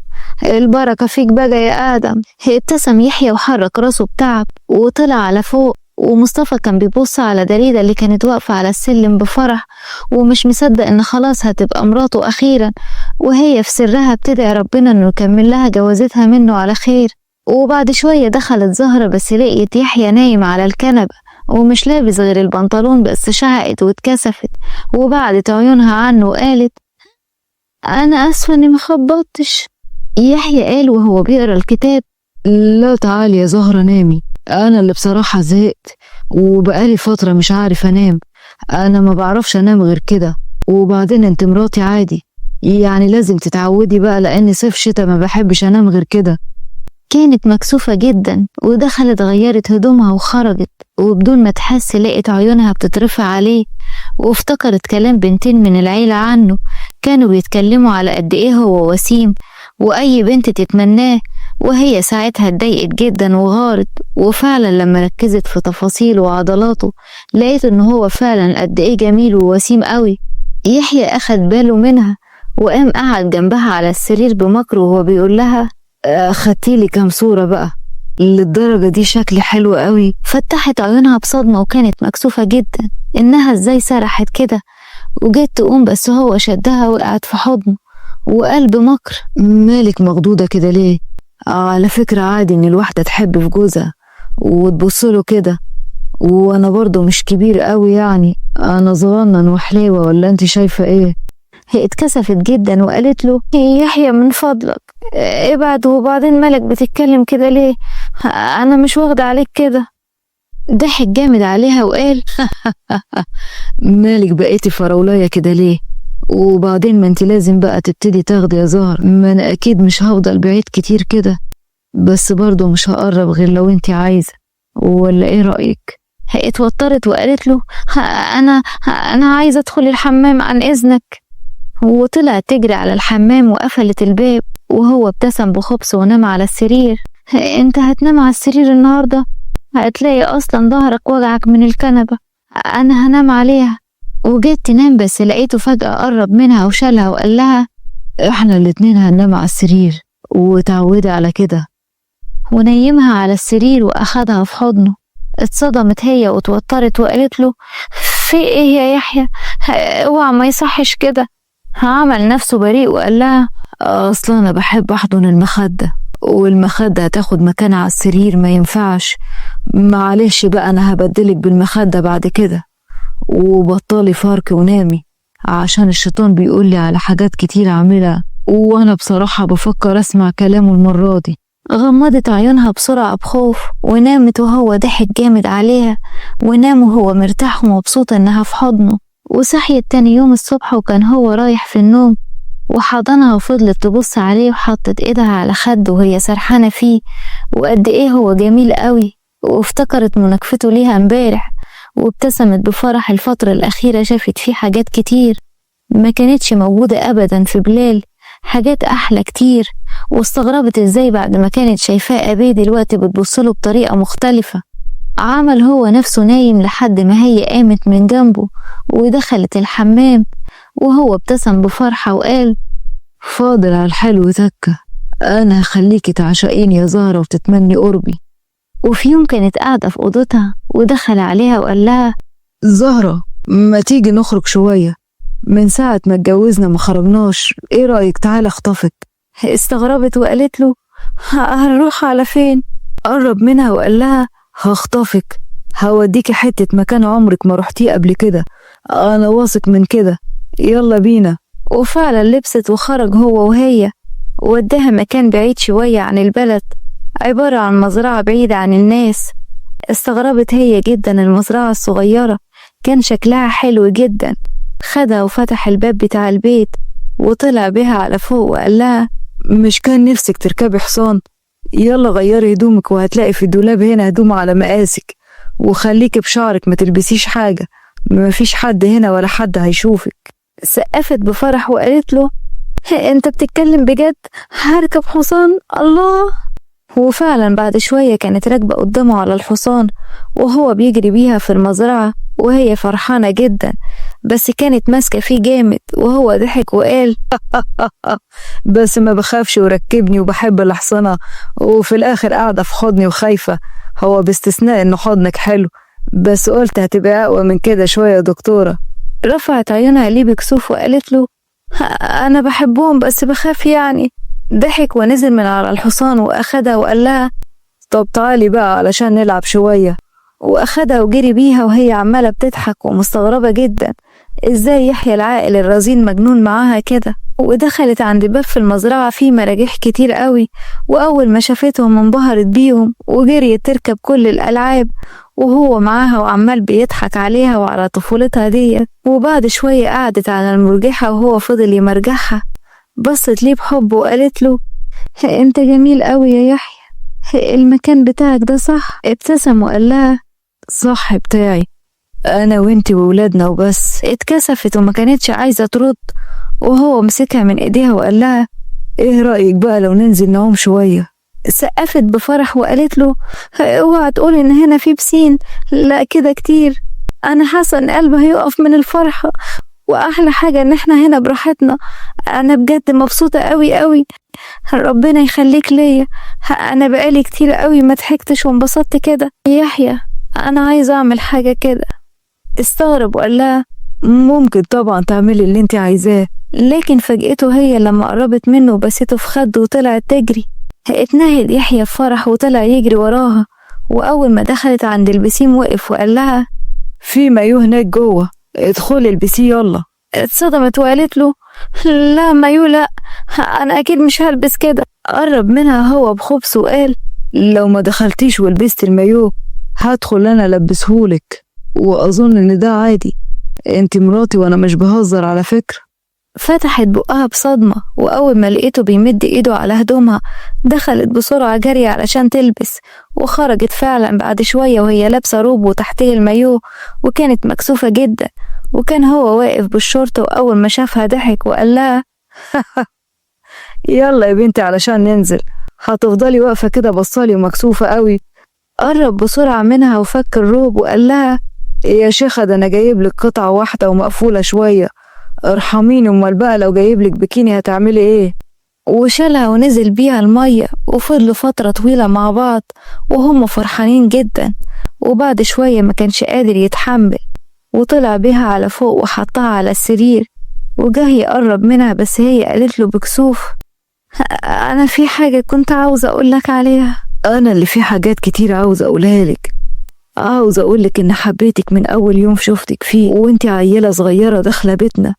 البركة فيك بقى يا آدم. ابتسم يحيى وحرك راسه بتعب وطلع على فوق، ومصطفى كان بيبص على دليدة اللي كانت واقفة على السلم بفرح ومش مصدق ان خلاص هتبقى مراته اخيرا، وهي في سرها بتدعي ربنا انه يكمل لها جوازتها منه على خير. وبعد شوية دخلت زهرة بس لقيت يحيى نايم على الكنبة ومش لابس غير البنطلون بس، شعقت واتكسفت وبعدت عيونها عنه وقالت: انا اسفة اني مخبطتش. يحيى قال وهو بيقرا الكتاب: لا تعالي يا زهرة نامي، انا اللي بصراحة زهقت وبقالي فترة مش عارف أنام. أنا ما بعرفش أنام غير كده. وبعدين أنت مراتي عادي، يعني لازم تتعودي بقى، لأن صيف شتا ما بحبش أنام غير كده. كانت مكسوفة جدا ودخلت غيرت هدومها وخرجت، وبدون ما تحس لقت عيونها بتترفع عليه، وافتكرت كلام بنتين من العيلة عنه كانوا بيتكلموا على قد ايه هو وسيم وأي بنت تتمناه، وهي ساعتها اتضايقت جدا وغارت. وفعلا لما ركزت في تفاصيله وعضلاته لقيت ان هو فعلا قد ايه جميل ووسيم قوي. يحيى أخد باله منها وقام قعد جنبها على السرير بمكر وهو بيقول لها خدتيلي كام صورة بقى؟ للدرجة دي شكلي حلو قوي. فتحت عيونها بصدمة وكانت مكسوفة جدا إنها إزاي سرحت كده، وجت تقوم بس هو شدها وقعت في حضنه وقال بمكر مالك مخضوضة كده ليه؟ على فكرة عادي إن الواحدة تحب في جوزها وتبصله كده، وأنا برضو مش كبير قوي، يعني أنا صغنن وحليوة، ولا أنت شايفة إيه؟ هي اتكسفت جدا وقالت له يحيى من فضلك ابعد، وبعدين مالك بتتكلم كده ليه؟ أنا مش واخدة عليك كده. ضحك جامد عليها وقال مالك بقيتي فراولاية كده ليه؟ وبعدين ما انت لازم بقى تبتدي تاخدي يا زهر، ما انا اكيد مش هفضل بعيد كتير كده، بس برضو مش هقرب غير لو انت عايزة، ولا ايه رأيك؟ هي اتوترت وقالت له انا عايزة ادخل الحمام عن اذنك، وطلعت تجري على الحمام وقفلت الباب، وهو ابتسم بخبث ونام على السرير. انت هتنام على السرير النهاردة؟ هتلاقي اصلا ظهرك وجعك من الكنبة، انا هنام عليها. وجيت تنام بس لقيته فجأة قرب منها وشالها وقال لها احنا الاتنين هننام على السرير، وتعودي على كده. ونيمها على السرير واخدها في حضنه. اتصدمت هي واتوترت وقالت له في ايه يا يحيى؟ اوعى ما يصحش كده. عمل نفسه بريء وقال لها اصلا انا بحب احضن المخدة، والمخدة هتاخد مكان على السرير، ما ينفعش. معلش بقى انا هبدلك بالمخدة بعد كده، وبطلي فرك ونامي، عشان الشيطان بيقولي على حاجات كتير اعملها، وانا بصراحة بفكر اسمع كلامه المرة دي. غمضت عيونها بسرعة بخوف ونامت، وهو ضحك جامد عليها ونام وهو مرتاح ومبسوط انها في حضنه. وصحيت تاني يوم الصبح وكان هو رايح في النوم، وحضنها وفضلت تبص عليه وحطت ايدها على خده وهي سرحانة فيه وقد ايه هو جميل قوي، وافتكرت مناكفته ليها امبارح وابتسمت بفرح. الفترة الأخيرة شافت فيه حاجات كتير ما كانتش موجودة أبدا في بلال، حاجات أحلى كتير، واستغربت ازاي بعد ما كانت شايفاه أبيه دلوقتي بتبصله بطريقة مختلفة. عمل هو نفسه نايم لحد ما هي قامت من جنبه ودخلت الحمام، وهو ابتسم بفرحة وقال فاضل على الحلو تكة، أنا هخليكي تعشقيني يا زهرة وتتمني قربي. وفي يوم كانت قاعدة في أوضتها ودخل عليها وقال لها زهرة ما تيجي نخرج شوية، من ساعة ما اتجوزنا ما خرجناش، ايه رأيك تعالى اخطفك؟ استغربت وقالت له هنروح على فين؟ قرب منها وقال لها هخطفك، هوديكي حتة مكان عمرك ما رحتيه قبل كده، انا واثق من كده، يلا بينا. وفعلا لبست وخرج هو وهي، وداها مكان بعيد شوية عن البلد، عبارة عن مزرعة بعيدة عن الناس. استغربت هي جدا المزرعة الصغيرة، كان شكلها حلو جدا. خدها وفتح الباب بتاع البيت وطلع بها على فوق وقال لها مش كان نفسك تركبي حصان؟ يلا غيري هدومك وهتلاقي في الدولاب هنا هدوم على مقاسك، وخليكي بشعرك ما تلبسيش حاجة، مفيش حد هنا ولا حد هيشوفك. سقفت بفرح وقالت له انت بتتكلم بجد؟ هركب حصان؟ الله. وفعلا بعد شوية كانت راكبة قدامه على الحصان وهو بيجري بيها في المزرعة وهي فرحانة جدا، بس كانت ماسكة فيه جامد، وهو ضحك وقال بس ما بخافش وركبني وبحب الحصانة، وفي الآخر قاعدة في حضني وخايفة، هو باستثناء إنه حضنك حلو، بس قلت هتبقى أقوى من كده شوية يا دكتورة. رفعت عيونها ليه بكسوف وقالت له أنا بحبهم بس بخاف يعني. ضحك ونزل من على الحصان وأخدها وقال لها طب تعالي بقى علشان نلعب شوية، وأخدها وجري بيها وهي عمالة بتضحك ومستغربة جدا ازاي يحيى العاقل الرزين مجنون معاها كده. ودخلت عند باب في المزرعة فيه مراجيح كتير قوي، وأول ما شافتهم انبهرت بيهم وجريت تركب كل الألعاب، وهو معاها وعمال بيضحك عليها وعلى طفولتها دي. وبعد شوية قعدت على المرجحة وهو فضل يمرجحها. بصت ليه بحب وقالت له انت جميل قوي يا يحيى، المكان بتاعك ده صح؟ ابتسم وقال لها صح بتاعي، انا وانتي وولادنا وبس. اتكسفت وما كانتش عايزة ترد، وهو مسكها من ايديها وقال لها ايه رأيك بقى لو ننزل نعوم شوية؟ سقفت بفرح وقالت له اوعى تقول ان هنا في بسين، لا كده كتير، انا حاسه ان قلبي هيقف من الفرحه، واحلى حاجه ان احنا هنا براحتنا، انا بجد مبسوطه قوي قوي، ربنا يخليك ليا، انا بقالي كتير قوي ما ضحكتش وانبسطت كده يا يحيى، انا عايزه اعمل حاجه كده. استغرب وقال لها ممكن طبعا تعملي اللي انت عايزاه. لكن فاجئته هي لما قربت منه وبسته في خده وطلعت تجري. اتنهد يحيى بفرح وطلع يجري وراها، واول ما دخلت عند البسيم وقف وقال لها في مايو هناك جوه، ادخلي البسيه يلا. اتصدمت وقالت له لا مايو لا، انا اكيد مش هلبس كده. قرب منها هو بخبث وقال لو ما دخلتيش ولبست المايو هدخل انا البسهولك، واظن ان ده عادي، انت مراتي وانا مش بهزر على فكرة. فتحت بقها بصدمة، وأول ما لقيته بيمد إيده على هدومها دخلت بسرعة جري علشان تلبس، وخرجت فعلا بعد شوية وهي لابسة روب وتحتيه المايو، وكانت مكسوفة جدا. وكان هو واقف بالشورت، وأول ما شافها ضحك وقال لها يلا يا بنتي علشان ننزل، هتفضلي واقفة كده بصالي ومكسوفة قوي. قرب بسرعة منها وفك الروب وقال لها يا شيخة ده أنا جايبلك قطعة واحدة ومقفولة شوية، ارحميني، امال بقى لو جايبلك بكيني هتعملي ايه؟ وشالها ونزل بيها المية، وفضلوا فترة طويلة مع بعض وهم فرحانين جدا. وبعد شوية ما كانش قادر يتحمل، وطلع بيها على فوق وحطها على السرير، وجاه يقرب منها بس هي قالت له بكسوف انا في حاجة كنت عاوزة اقولك عليها. انا اللي في حاجات كتير عاوزة اقولها لك، عاوزة اقولك ان حبيتك من اول يوم شفتك فيه وانتي عيلة صغيرة داخلة بيتنا،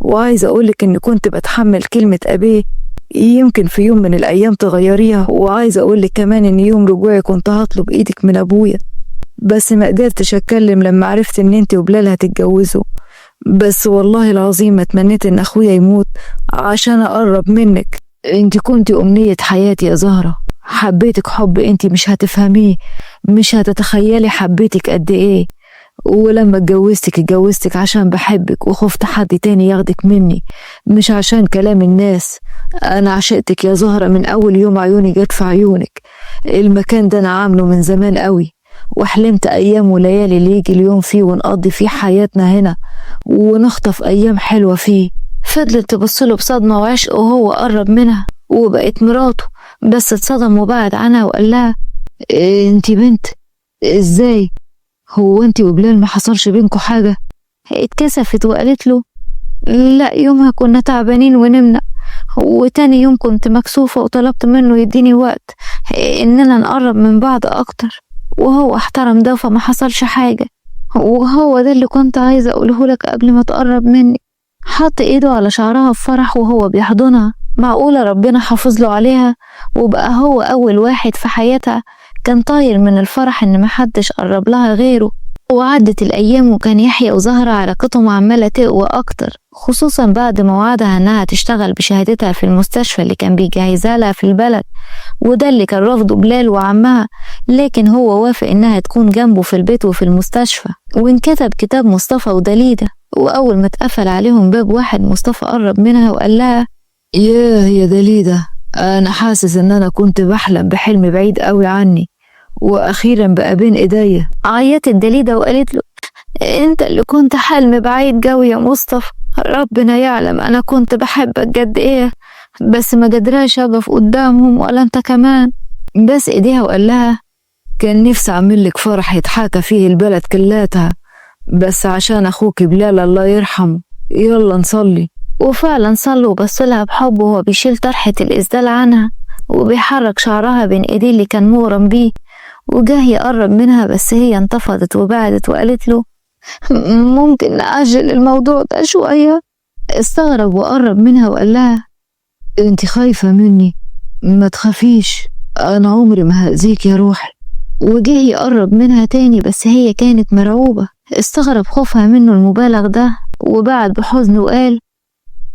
وعايزة أقولك إني كنت بتحمل كلمة أبيه، يمكن في يوم من الأيام تغيريها، وعايزة أقولك كمان إن يوم رجوعي كنت هطلب إيدك من أبويا، بس ما قدرتش أتكلم لما عرفت إن إنتي وبلال هتتجوزوا، بس والله العظيم ما تمنيت إن أخويا يموت عشان أقرب منك. إنتي كنتي أمنية حياتي يا زهرة، حبيتك حب إنتي مش هتفهميه، مش هتتخيلي حبيتك قد إيه، ولما اتجوزتك عشان بحبك وخفت حد تاني ياخدك مني، مش عشان كلام الناس. انا عشقتك يا زهرة من اول يوم عيوني جت في عيونك. المكان ده انا عامله من زمان قوي، وحلمت ايام وليالي اللي يجي اليوم فيه ونقضي فيه حياتنا هنا ونخطف ايام حلوة فيه. فضلت تبصله بصدمة وعشق، وهو قرب منها وبقت مراته، بس اتصدم وبعد عنها وقال لها انتي بنت ازاي؟ هو انتي وبلال ما حصلش بينكوا حاجة؟ اتكسفت وقالت له لا، يومها كنا تعبانين ونمنا، وتاني يوم كنت مكسوفة وطلبت منه يديني وقت اننا نقرب من بعض اكتر، وهو احترم ده فما حصلش حاجة، وهو ده اللي كنت عايزة اقوله لك قبل ما تقرب مني. حط ايده على شعرها بفرح وهو بيحضنها، معقولة ربنا حافظ له عليها وبقى هو اول واحد في حياتها. كان طاير من الفرح ان محدش قرب لها غيره. وعدت الايام وكان يحيى وزهرة علاقتهم عمالة تقوى اكتر، خصوصا بعد ما وعدها انها تشتغل بشهادتها في المستشفى اللي كان بيجهزها لها في البلد، وده اللي كان رافضه بلال وعمها، لكن هو وافق انها تكون جنبه في البيت وفي المستشفى. وانكتب كتاب مصطفى ودليدة، واول ما اتقفل عليهم باب واحد مصطفى قرب منها وقال لها يا دليدة، انا حاسس ان انا كنت بحلم بحلم بعيد قوي عني واخيرا بقى بين ايديا. عيطت دليدة وقالت له انت اللي كنت حلم بعيد قوي يا مصطفى، ربنا يعلم انا كنت بحبك قد ايه، بس ما قدراش اقف قدامهم ولا انت كمان. بس ايديها وقال لها كان نفسي اعمل لك فرح يتحاكى فيه البلد كلاتها، بس عشان اخوك بلال الله يرحمه، يلا نصلي. وفعلا صلوا وبصلها بحب وهو بيشيل طرحة الإسدال عنها وبيحرك شعرها بين ايديه اللي كان مغرم بيه، وجاه يقرب منها بس هي انتفضت وبعدت وقالت له ممكن نأجل الموضوع ده شوية. استغرب وقرب منها وقال لها انت خايفة مني؟ ما تخافيش، انا عمري ما هأذيك يا روحي، وجه يقرب منها تاني بس هي كانت مرعوبة. استغرب خوفها منه المبالغ ده وبعد بحزن وقال: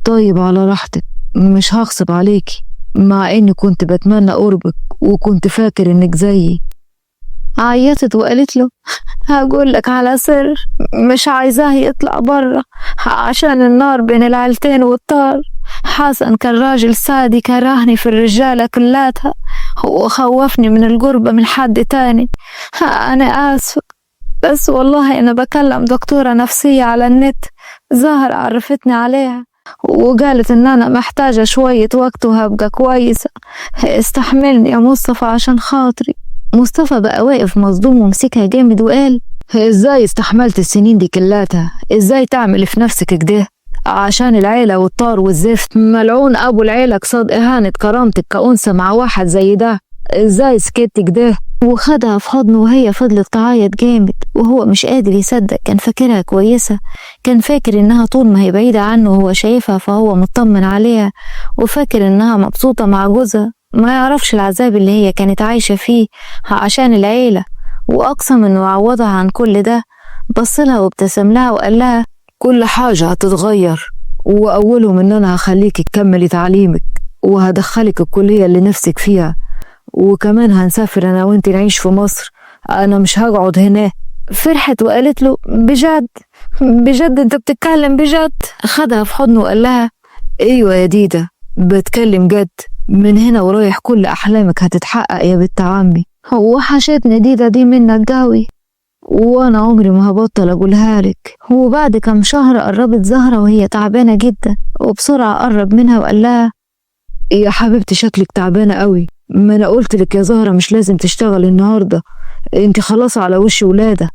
طيب على راحتك، مش هغصب عليكي، مع اني كنت بتمنى قربك وكنت فاكر انك زيي. عيطت وقالت له: هقولك على سر، مش عايزاه يطلع برا عشان النار بين العيلتين والطار. حسن كان راجل سادي كرهني في الرجالة كلاتها وخوفني من القربة من حد تاني. أنا آسفة، بس والله أنا بكلم دكتورة نفسية على النت، زهر عرفتني عليها وقالت إن أنا محتاجة شوية وقت وهبقى كويسة. استحملني يا مصطفى عشان خاطري. مصطفى بقى واقف مصدوم ومسكها جامد وقال: ازاي استحملت السنين دي كلاتها؟ ازاي تعمل في نفسك كده عشان العيلة والطار والزفت؟ ملعون ابو العيلة قصاد اهانة كرامتك كأنثى مع واحد زي ده. ازاي سكت كده؟ وخدها في حضنه وهي فضلت تعيط جامد وهو مش قادر يصدق. كان فاكرها كويسة، كان فاكر انها طول ما هي بعيدة عنه وهو شايفها فهو مطمن عليها، وفاكر انها مبسوطة مع جوزها. ما يعرفش العذاب اللي هي كانت عايشة فيه عشان العيلة، وأقسم إنه يعوضها عن كل ده. بصلها وابتسم لها وقال لها: كل حاجة هتتغير، وأولهم إن أنا هخليك تكملي تعليمك وهدخلك الكلية اللي نفسك فيها، وكمان هنسافر أنا وإنت نعيش في مصر، أنا مش هقعد هنا. فرحت وقالت له: بجد بجد أنت بتتكلم بجد؟ خدها في حضنه وقال لها: أيوة يا ديدا بتكلم جد، من هنا ورايح كل أحلامك هتتحقق يا بنت عمي. وحشتني ديدا دي منك قوي، وانا عمري ما هبطل اقولها لك. وبعد كم شهر قربت زهرة وهي تعبانة جدا، وبسرعة قرب منها وقال لها: يا حبيبتي شكلك تعبانة قوي، ما انا قلت لك يا زهرة مش لازم تشتغل النهاردة، انت خلاص على وش ولادة.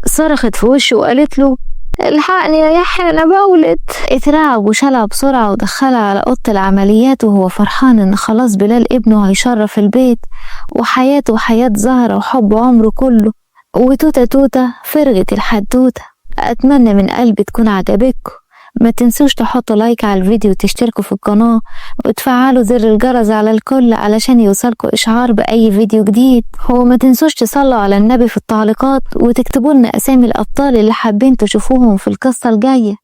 صرخت في وشه وقالت له: الحقني يا يحيى انا بولد. اترعب وشالها بسرعة ودخلها على اوضة العمليات وهو فرحان ان خلاص بلال ابنه هيشرف البيت وحياته حياة زهرة وحب عمره كله. وتوتة توتة فرغت الحدوتة. اتمنى من قلبي تكون عجبتكم. ما تنسوش تحطوا لايك على الفيديو وتشتركوا في القناة وتفعلوا زر الجرس على الكل علشان يوصلكوا اشعار باي فيديو جديد. وما تنسوش تصلوا على النبي في التعليقات وتكتبوا لنا اسامي الابطال اللي حابين تشوفوهم في القصة الجاية.